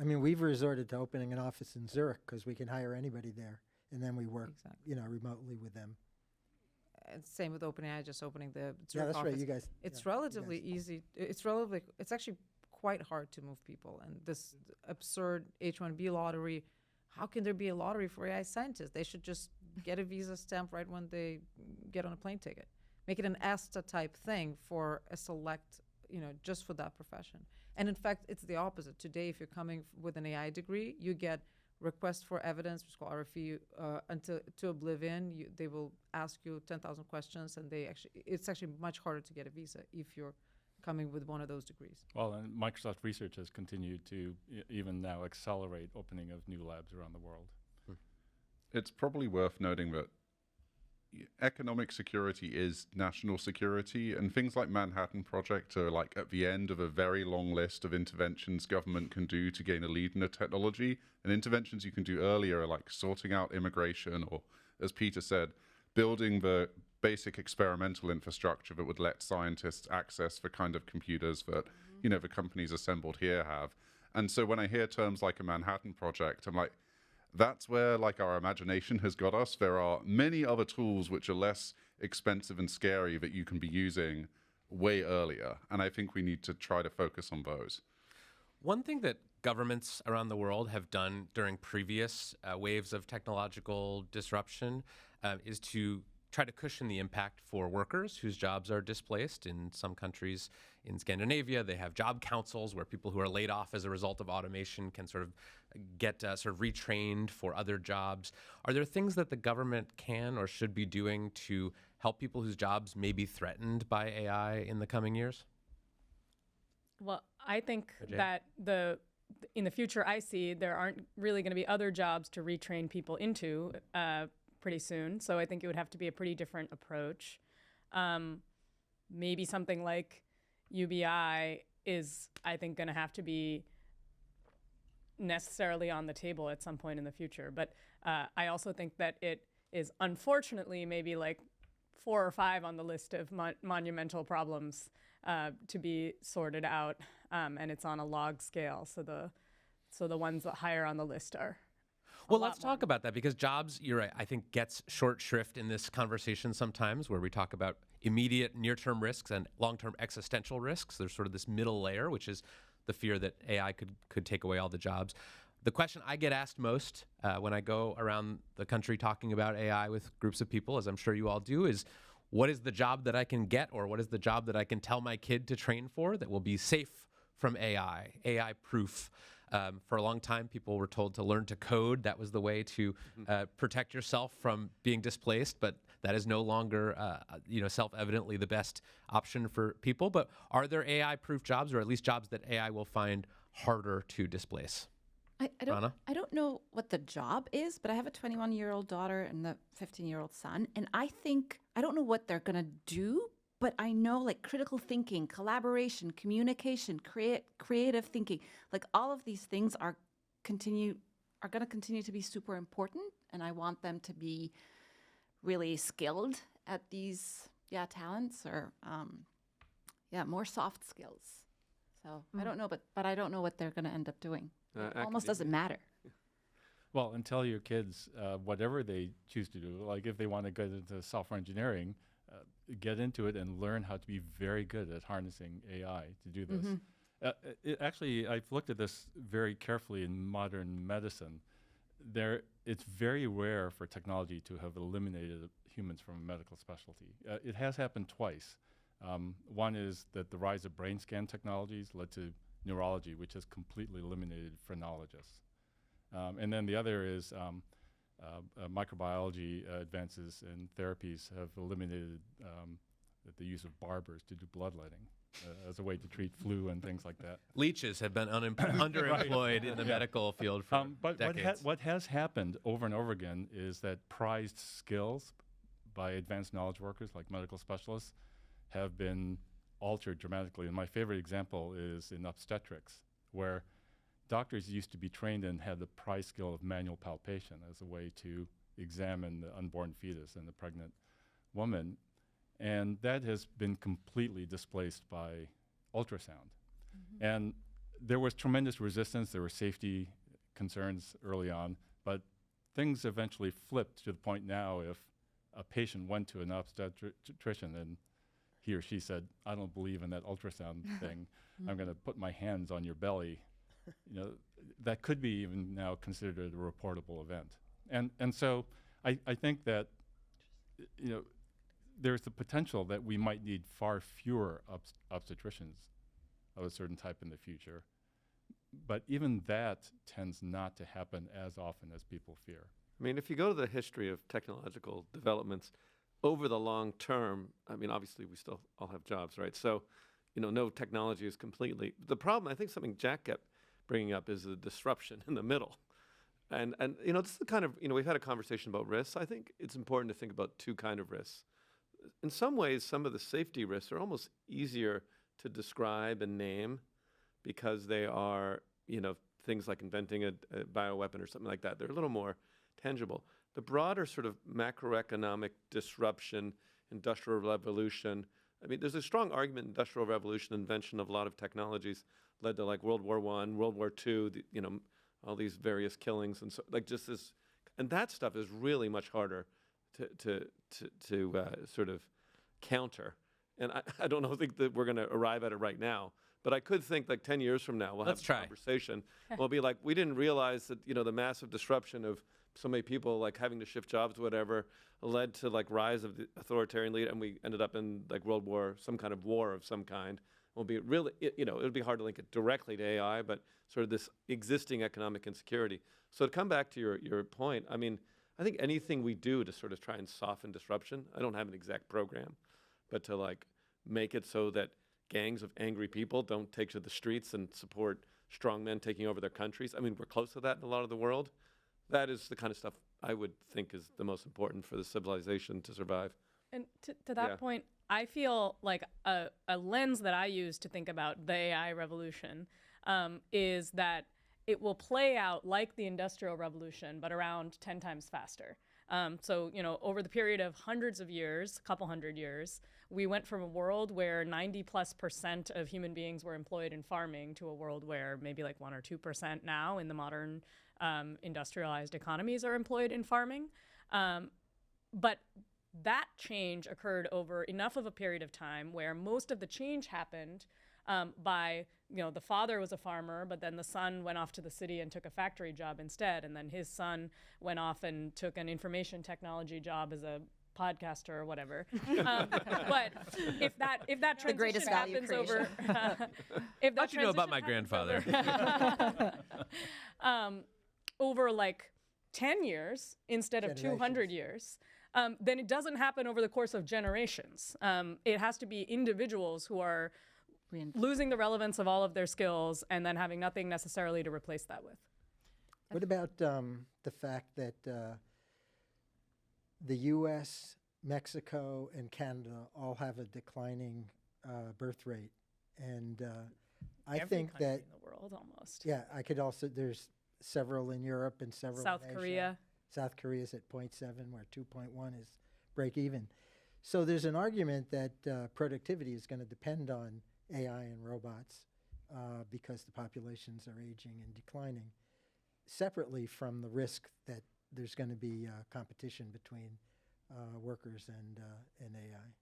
I mean, we've resorted to opening an office in Zurich because we can hire anybody there, and then we work, remotely with them. And same with OpenAI, just opening the Zurich Yeah, that's office. right. You guys. It's relatively easy. It's actually quite hard to move people. And this absurd H-1B lottery, how can there be a lottery for AI scientists? They should just get a visa stamp right when they get on a plane ticket. Make it an ESTA type thing for a select, just for that profession. And in fact, it's the opposite. Today, if you're coming with an AI degree, you get request for evidence, which is called RFE, until to oblivion. They will ask you 10,000 questions, and it's actually much harder to get a visa if you're coming with one of those degrees. Well, and Microsoft Research has continued to even now accelerate opening of new labs around the world. It's probably worth noting that economic security is national security, and things like Manhattan Project are like at the end of a very long list of interventions government can do to gain a lead in a technology. And interventions you can do earlier are like sorting out immigration, or, as Peter said, building the basic experimental infrastructure that would let scientists access the kind of computers that the companies assembled here have. And so when I hear terms like a Manhattan Project, I'm like, that's where our imagination has got us. There are many other tools which are less expensive and scary that you can be using way earlier. And I think we need to try to focus on those. One thing that governments around the world have done during previous waves of technological disruption is to try to cushion the impact for workers whose jobs are displaced. In some countries in Scandinavia, they have job councils where people who are laid off as a result of automation can sort of get sort of retrained for other jobs. Are there things that the government can or should be doing to help people whose jobs may be threatened by AI in the coming years? Well, I think Ajeya? that in the future I see there aren't really going to be other jobs to retrain people into pretty soon. So I think it would have to be a pretty different approach. Maybe something like UBI is, I think, going to have to be necessarily on the table at some point in the future. But I also think that it is unfortunately maybe like 4 or 5 on the list of monumental problems to be sorted out, and it's on a log scale. So the ones that higher on the list are. Well, let's talk about that, because jobs, you're right, I think gets short shrift in this conversation sometimes, where we talk about immediate near-term risks and long-term existential risks. There's sort of this middle layer, which is the fear that AI could take away all the jobs. The question I get asked most when I go around the country talking about AI with groups of people, as I'm sure you all do, is what is the job that I can get, or what is the job that I can tell my kid to train for that will be safe from AI, AI proof? For a long time, people were told to learn to code. That was the way to protect yourself from being displaced, but that is no longer, self-evidently the best option for people. But are there AI-proof jobs, or at least jobs that AI will find harder to displace? Rana? I don't know what the job is, but I have a 21-year-old daughter and a 15-year-old son, and I don't know what they're going to do, but I know like critical thinking, collaboration, communication, creative thinking, like all of these things are going to continue to be super important, and I want them to be really skilled at these talents, or more soft skills. So I don't know, but I don't know what they're going to end up doing. It almost doesn't matter. Well, and tell your kids whatever they choose to do, like if they want to get into software engineering, get into it and learn how to be very good at harnessing AI to do this. Actually, I've looked at this very carefully in modern medicine. It's very rare for technology to have eliminated humans from a medical specialty. It has happened twice. One is that the rise of brain scan technologies led to neurology, which has completely eliminated phrenologists. And then the other is microbiology advances and therapies have eliminated the use of barbers to do bloodletting as a way to treat flu and things like that. Leeches have been underemployed in the medical field for decades. What has happened over and over again is that prized skills by advanced knowledge workers like medical specialists have been altered dramatically. And my favorite example is in obstetrics, where doctors used to be trained and had the prized skill of manual palpation as a way to examine the unborn fetus and the pregnant woman. And that has been completely displaced by ultrasound. And there was tremendous resistance. There were safety concerns early on, but things eventually flipped to the point now if a patient went to an obstetrician and he or she said, I don't believe in that ultrasound thing. I'm going to put my hands on your belly. That could be even now considered a reportable event. And so I think that, there's the potential that we might need far fewer obstetricians of a certain type in the future. But even that tends not to happen as often as people fear. I mean, if you go to the history of technological developments over the long term, I mean, obviously we still all have jobs, right? So, no technology is completely. The problem, I think something Jack kept bringing up is the disruption in the middle. And this is the kind of, we've had a conversation about risks. I think it's important to think about 2 kinds of risks. In some ways, some of the safety risks are almost easier to describe and name because they are, things like inventing a bioweapon or something like that. They're a little more tangible. The broader sort of macroeconomic disruption, industrial revolution, I mean, there's a strong argument industrial revolution, invention of a lot of technologies led to like World War I, World War II, all these various killings and so like just this, and that stuff is really much harder to sort of counter. And I don't think that we're going to arrive at it right now, but I could think like 10 years from now we'll have a conversation. We'll be like, we didn't realize that the massive disruption of so many people like having to shift jobs, whatever, led to like rise of the authoritarian leader, and we ended up in like World War, some kind of war of some kind. Will be really, it would be hard to link it directly to AI, but sort of this existing economic insecurity. So to come back to your point, I mean, I think anything we do to sort of try and soften disruption, I don't have an exact program, but to like make it so that gangs of angry people don't take to the streets and support strong men taking over their countries. I mean, we're close to that in a lot of the world. That is the kind of stuff I would think is the most important for the civilization to survive. And to that point, I feel like a lens that I use to think about the AI revolution is that it will play out like the Industrial Revolution, but around 10 times faster. So, over the period of hundreds of years, a couple hundred years, we went from a world where 90+% of human beings were employed in farming to a world where maybe like 1 or 2% now in the modern industrialized economies are employed in farming. But that change occurred over enough of a period of time where most of the change happened by, the father was a farmer, but then the son went off to the city and took a factory job instead. And then his son went off and took an information technology job as a podcaster or whatever. But if that transition happens over, if that How'd you know about my grandfather? Over like 10 years instead of 200 years, then it doesn't happen over the course of generations. It has to be individuals who are losing the relevance of all of their skills and then having nothing necessarily to replace that with. What about the fact that the U.S., Mexico, and Canada all have a declining birth rate? And I Every think country that in the world almost. Yeah, I could also. There's several in Europe and several South in Asia. Korea. South Korea is at 0.7, where 2.1 is break even. So there's an argument that productivity is going to depend on AI and robots because the populations are aging and declining, separately from the risk that there's going to be competition between workers and AI.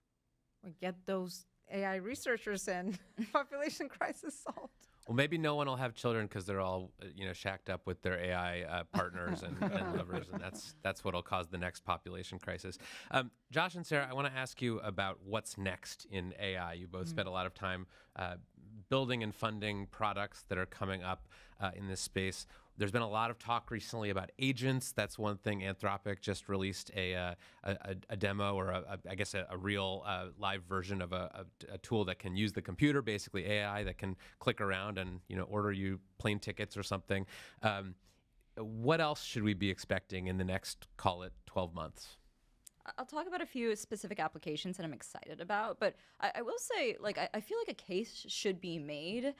Well, get those AI researchers and population crisis solved. Well, maybe no one will have children because they're all, shacked up with their AI partners and lovers, and that's what'll cause the next population crisis. Josh and Sarah, I want to ask you about what's next in AI. You both spent a lot of time building and funding products that are coming up in this space. There's been a lot of talk recently about agents. That's one thing. Anthropic just released a demo, or a real live version of a tool that can use the computer, basically AI, that can click around and order you plane tickets or something. What else should we be expecting in the next, call it, 12 months? I'll talk about a few specific applications that I'm excited about, but I will say, I feel like a case should be made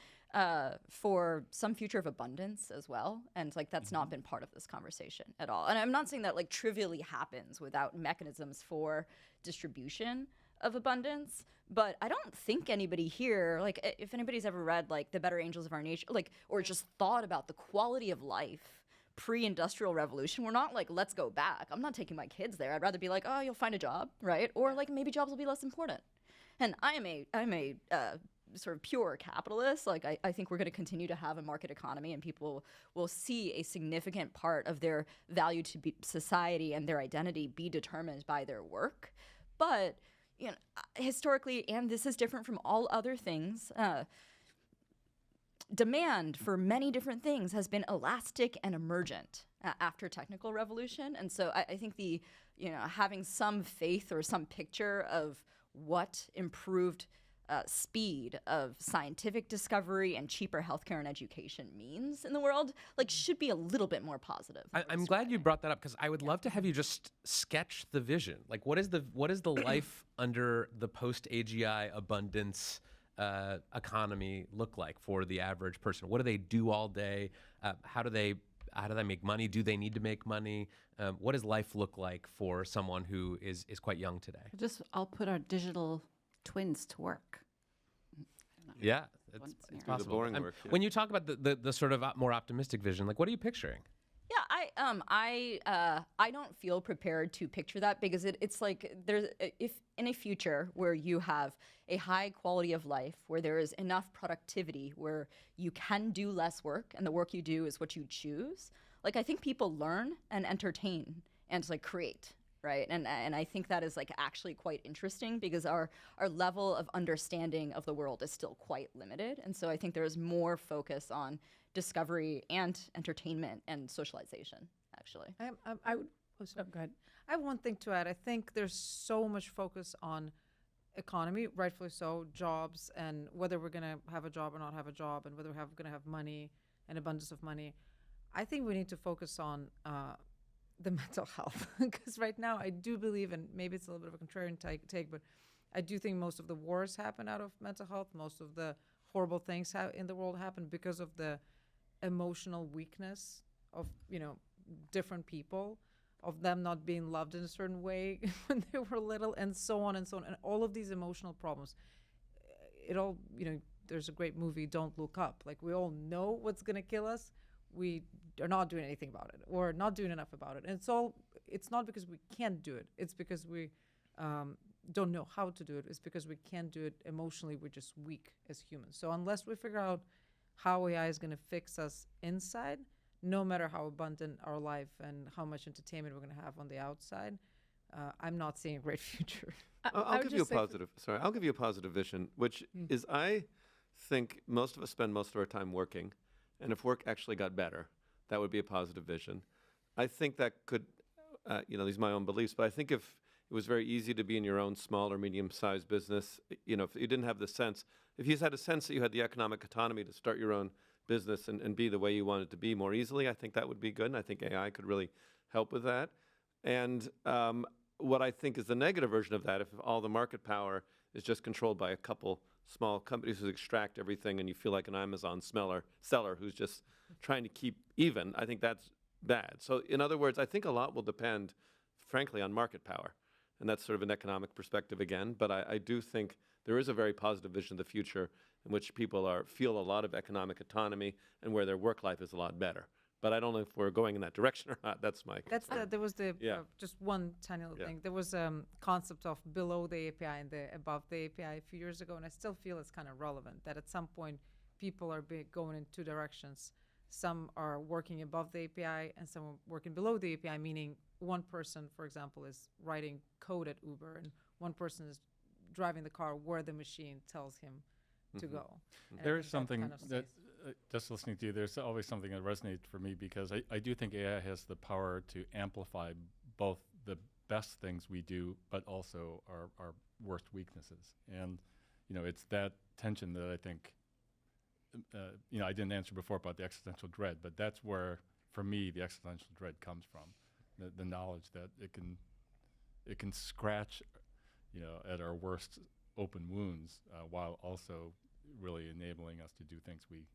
for some future of abundance as well, and that's not been part of this conversation at all. And I'm not saying that trivially happens without mechanisms for distribution of abundance, but I don't think anybody here, if anybody's ever read The Better Angels of Our Nature, or just thought about the quality of life pre-industrial revolution, we're not let's go back. I'm not taking my kids there. I'd rather be oh, you'll find a job, right? Or maybe jobs will be less important. And I'm a sort of pure capitalist. I think we're going to continue to have a market economy, and people will see a significant part of their value to society and their identity be determined by their work. But historically, and this is different from all other things, demand for many different things has been elastic and emergent after technical revolution. And so I think having some faith or some picture of what improved speed of scientific discovery and cheaper healthcare and education means in the world, should be a little bit more positive. I'm glad you brought that up, because I would love to have you just sketch the vision. What is the life under the post-AGI abundance economy look like for the average person? What do they do all day? How do they make money? Do they need to make money? What does life look like for someone who is quite young today? I'll put our digital twins to work. Yeah, it's possible. The boring work. Yeah. When you talk about the sort of more optimistic vision, what are you picturing? Yeah, I don't feel prepared to picture that, because it's there's, if in a future where you have a high quality of life, where there is enough productivity, where you can do less work and the work you do is what you choose, like I think people learn and entertain and like create, right? And I think that is like actually quite interesting because our level of understanding of the world is still quite limited. And so I think there is more focus on discovery and entertainment and socialization, actually. I would. Oh, sorry. Go ahead. I have one thing to add. I think there's so much focus on economy, rightfully so, jobs, and whether we're going to have a job or not have a job, and whether we're going to have money, an abundance of money. I think we need to focus on the mental health, because right now I do believe, and maybe it's a little bit of a contrarian take, but I do think most of the wars happen out of mental health. Most of the horrible things in the world happen because of the emotional weakness of different people, of them not being loved in a certain way when they were little, and so on and so on. And all of these emotional problems, it all, there's a great movie, Don't Look Up. Like, we all know what's going to kill us. We are not doing anything about it, or not doing enough about it. And it's not because we can't do it. It's because we don't know how to do it. It's because we can't do it emotionally. We're just weak as humans. So unless we figure out how AI is going to fix us inside, no matter how abundant our life and how much entertainment we're going to have on the outside, I'm not seeing a great future. I'll give you a positive. I'll give you a positive vision, which is I think most of us spend most of our time working, and if work actually got better, that would be a positive vision. I think that could, these are my own beliefs, but I think if it was very easy to be in your own small or medium-sized business, if you didn't have the sense, if you had a sense that you had the economic autonomy to start your own business and be the way you wanted to be more easily, I think that would be good, and I think AI could really help with that. And what I think is the negative version of that, if all the market power is just controlled by a couple small companies who extract everything, and you feel like an Amazon seller who's just trying to keep even, I think that's bad. So in other words, I think a lot will depend, frankly, on market power. And that's sort of an economic perspective again, but I do think there is a very positive vision of the future in which people feel a lot of economic autonomy and where their work life is a lot better. But I don't know if we're going in that direction or not. That's my concern. There was just one tiny little thing. There was a concept of below the API and the above the API a few years ago, and I still feel it's kind of relevant that at some point people are going in two directions. Some are working above the API and some are working below the API, meaning one person, for example, is writing code at Uber and one person is driving the car where the machine tells him to go. There is something that, just listening to you, there's always something that resonates for me, because I do think AI has the power to amplify both the best things we do, but also our worst weaknesses. And, it's that tension that I think, I didn't answer before about the existential dread, but that's where, for me, the existential dread comes from. The knowledge that it can scratch, at our worst open wounds, while also really enabling us to do things we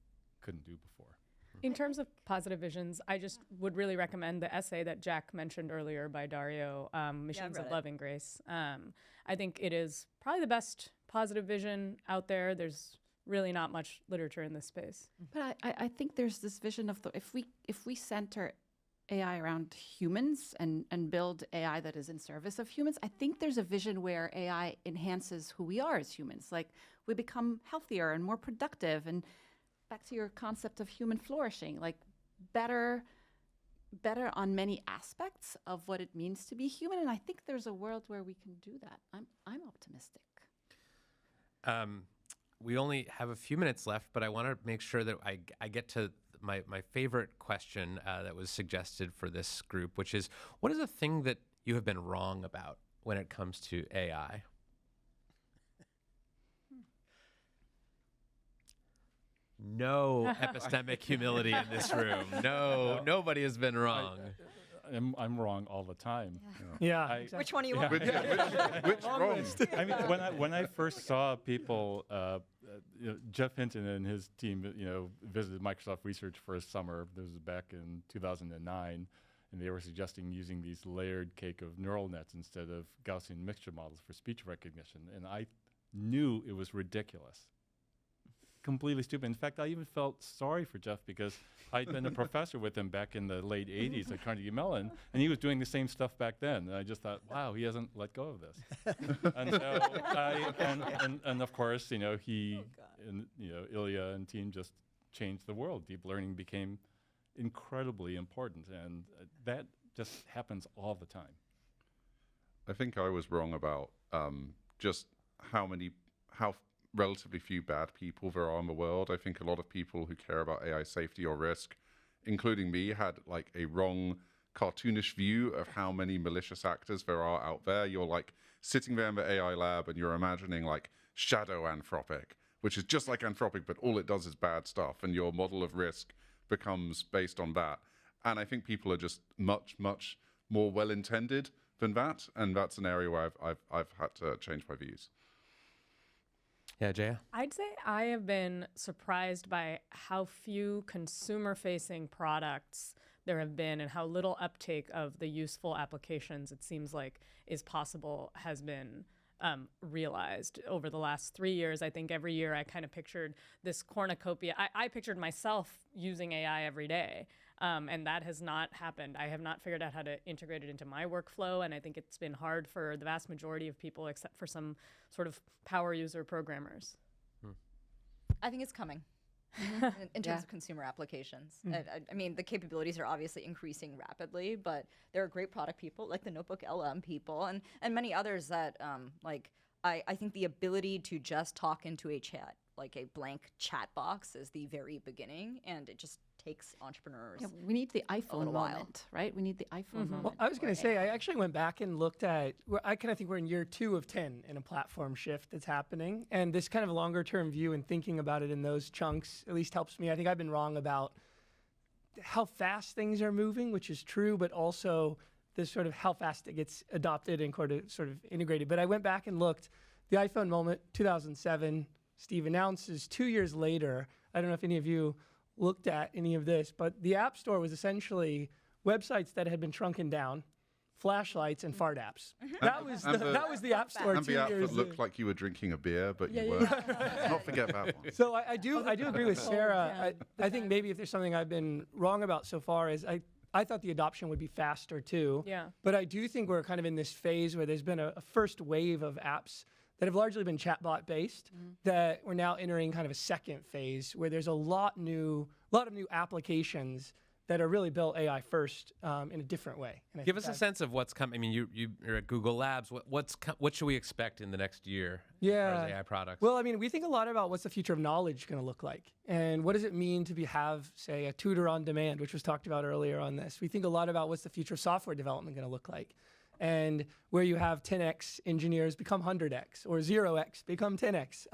couldn't do before. In terms of positive visions, I just would really recommend the essay that Jack mentioned earlier by Dario, Machines of Love and Grace. I think it is probably the best positive vision out there. There's really not much literature in this space. But I think there's this vision of if we center AI around humans and build AI that is in service of humans, I think there's a vision where AI enhances who we are as humans. Like, we become healthier and more productive, and back to your concept of human flourishing, like better on many aspects of what it means to be human. And I think there's a world where we can do that. I'm optimistic. We only have a few minutes left, but I want to make sure that I get to my favorite question that was suggested for this group, which is, what is a thing that you have been wrong about when it comes to AI? No epistemic humility in this room. No, nobody has been wrong. I'm wrong all the time. Yeah. Exactly. Which one do you want? Which wrong? I mean, when I first saw people, Jeff Hinton and his team, visited Microsoft Research for a summer. This was back in 2009, and they were suggesting using these layered cake of neural nets instead of Gaussian mixture models for speech recognition, and I knew it was ridiculous. Completely stupid. In fact, I even felt sorry for Jeff, because I'd been a professor with him back in the late 80s at Carnegie Mellon, and he was doing the same stuff back then. And I just thought, wow, he hasn't let go of this. And so and of course, he and Ilya and team just changed the world. Deep learning became incredibly important, and that just happens all the time. I think I was wrong about just how relatively few bad people there are in the world. I think a lot of people who care about AI safety or risk, including me, had like a wrong cartoonish view of how many malicious actors there are out there. You're like sitting there in the AI lab and you're imagining like shadow Anthropic, which is just like Anthropic, but all it does is bad stuff, and your model of risk becomes based on that. And I think people are just much, much more well-intended than that, and that's an area where I've had to change my views. Yeah, Ajeya? I'd say I have been surprised by how few consumer-facing products there have been and how little uptake of the useful applications it seems like is possible has been realized over the last 3 years. I think every year I kind of pictured this cornucopia. I pictured myself using AI every day. And that has not happened. I have not figured out how to integrate it into my workflow, and I think it's been hard for the vast majority of people, except for some sort of power user programmers. I think it's coming in terms of consumer applications. I mean, the capabilities are obviously increasing rapidly, but there are great product people like the Notebook LM people and many others that I think the ability to just talk into a chat, like a blank chat box, is the very beginning, and it just takes entrepreneurs. Yeah, we need the iPhone little while. moment, right? We need the iPhone moment. Well, I was going to say, I actually went back and looked at, I kind of think we're in year 2 of 10 in a platform shift that's happening. And this kind of longer term view and thinking about it in those chunks at least helps me. I think I've been wrong about how fast things are moving, which is true, but also this sort of how fast it gets adopted and sort of integrated. But I went back and looked, the iPhone moment, 2007, Steve announces 2 years later. I don't know if any of you looked at any of this, but the App Store was essentially websites that had been shrunken down, flashlights, and fart apps. That was the App Store And 2 the app years that looked like you were drinking a beer, but you were. Not forget that one. So I do agree with Sarah. I think maybe if there's something I've been wrong about so far is I thought the adoption would be faster too. Yeah. But I do think we're kind of in this phase where there's been a first wave of apps that have largely been chatbot based, that we're now entering kind of a second phase where there's a lot of new applications that are really built AI first in a different way. And Give us a sense of what's coming. I mean, you're at Google Labs. What should we expect in the next year as far as AI products? Well, I mean, we think a lot about what's the future of knowledge going to look like, and what does it mean to have, say, a tutor on demand, which was talked about earlier on this. We think a lot about what's the future of software development going to look like, and where you have 10x engineers become 100x or 0x become 10x.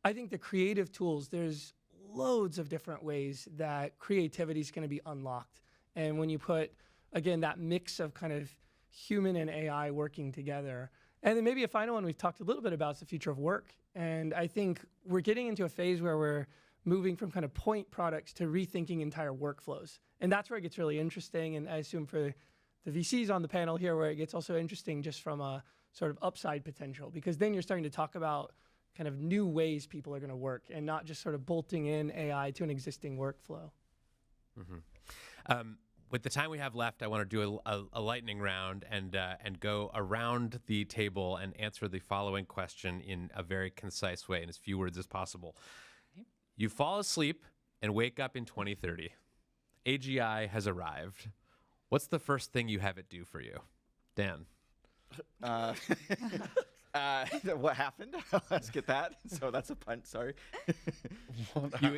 I think the creative tools, there's loads of different ways that creativity is going to be unlocked. And when you put, again, that mix of kind of human and AI working together. And then maybe a final one we've talked a little bit about is the future of work. And I think we're getting into a phase where we're moving from kind of point products to rethinking entire workflows. And that's where it gets really interesting. And I assume for the VCs on the panel here, where it gets also interesting just from a sort of upside potential, because then you're starting to talk about kind of new ways people are going to work and not just sort of bolting in AI to an existing workflow. With the time we have left, I want to do a lightning round and go around the table and answer the following question in a very concise way, in as few words as possible. Okay. You fall asleep and wake up in 2030. AGI has arrived. What's the first thing you have it do for you? Dan. What happened? Let's get that. So that's a punt. Sorry.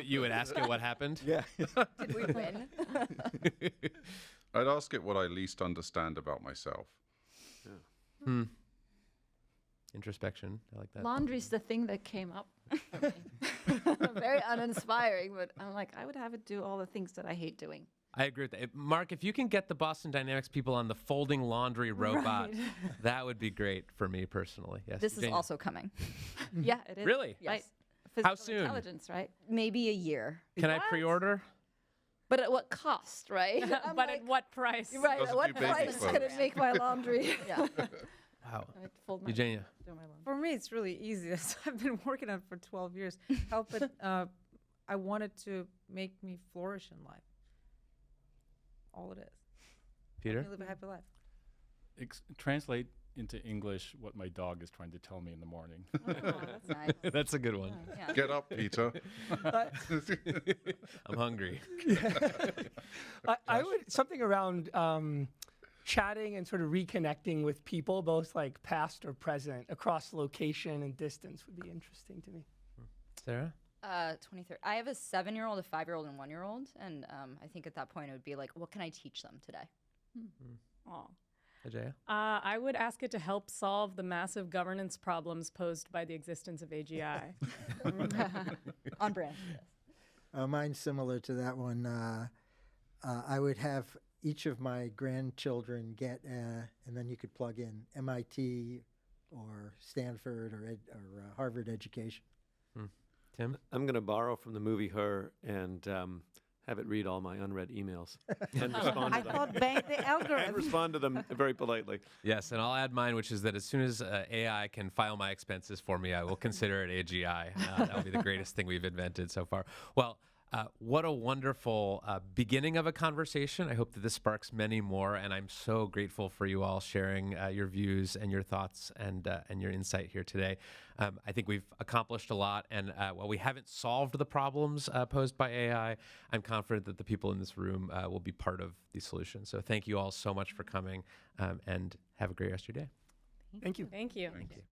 You would ask it what happened? Yeah. Did we win? I'd ask it what I least understand about myself. Introspection. I like that. Laundry's the thing that came up. for me. Very uninspiring, but I'm like, I would have it do all the things that I hate doing. I agree with that. Mark, if you can get the Boston Dynamics people on the folding laundry robot, that would be great for me personally. Yes. This is also coming. Yeah, it is. Really? Yes. Right. Physical How soon? Intelligence, right? Maybe a year. Can I pre-order? But at what cost, right? But at what price? Right, Doesn't at what do baby price clothes. can it make my laundry? Yeah. Wow. I'd fold my, Eugenia. do my laundry. For me, it's really easy. So I've been working on it for 12 years. Help it. I want it to make me flourish in life. All it is. Peter? Live a happy life. Translate into English what my dog is trying to tell me in the morning. Oh, that's nice. That's a good one. Yeah. Get up, Peter. I'm hungry. I would something around chatting and sort of reconnecting with people, both like past or present, across location and distance would be interesting to me. Sarah? 23rd. I have a 7-year-old, a 5-year-old, and 1-year-old, and I think at that point it would be like, what can I teach them today? Aw. Ajeya? I would ask it to help solve the massive governance problems posed by the existence of AGI. On brand. Yes. Mine's similar to that one. I would have each of my grandchildren get, and then you could plug in MIT or Stanford or Harvard education. Tim? I'm going to borrow from the movie Her and have it read all my unread emails and respond I to them. thought bank the And algorithm. respond to them very politely. Yes, and I'll add mine, which is that as soon as AI can file my expenses for me, I will consider it AGI. That'll be the greatest thing we've invented so far. Well, what a wonderful beginning of a conversation. I hope that this sparks many more, and I'm so grateful for you all sharing your views and your thoughts and your insight here today. I think we've accomplished a lot, and while we haven't solved the problems posed by AI, I'm confident that the people in this room will be part of the solution. So thank you all so much for coming, and have a great rest of your day. Thank you. Thank you. Thank you.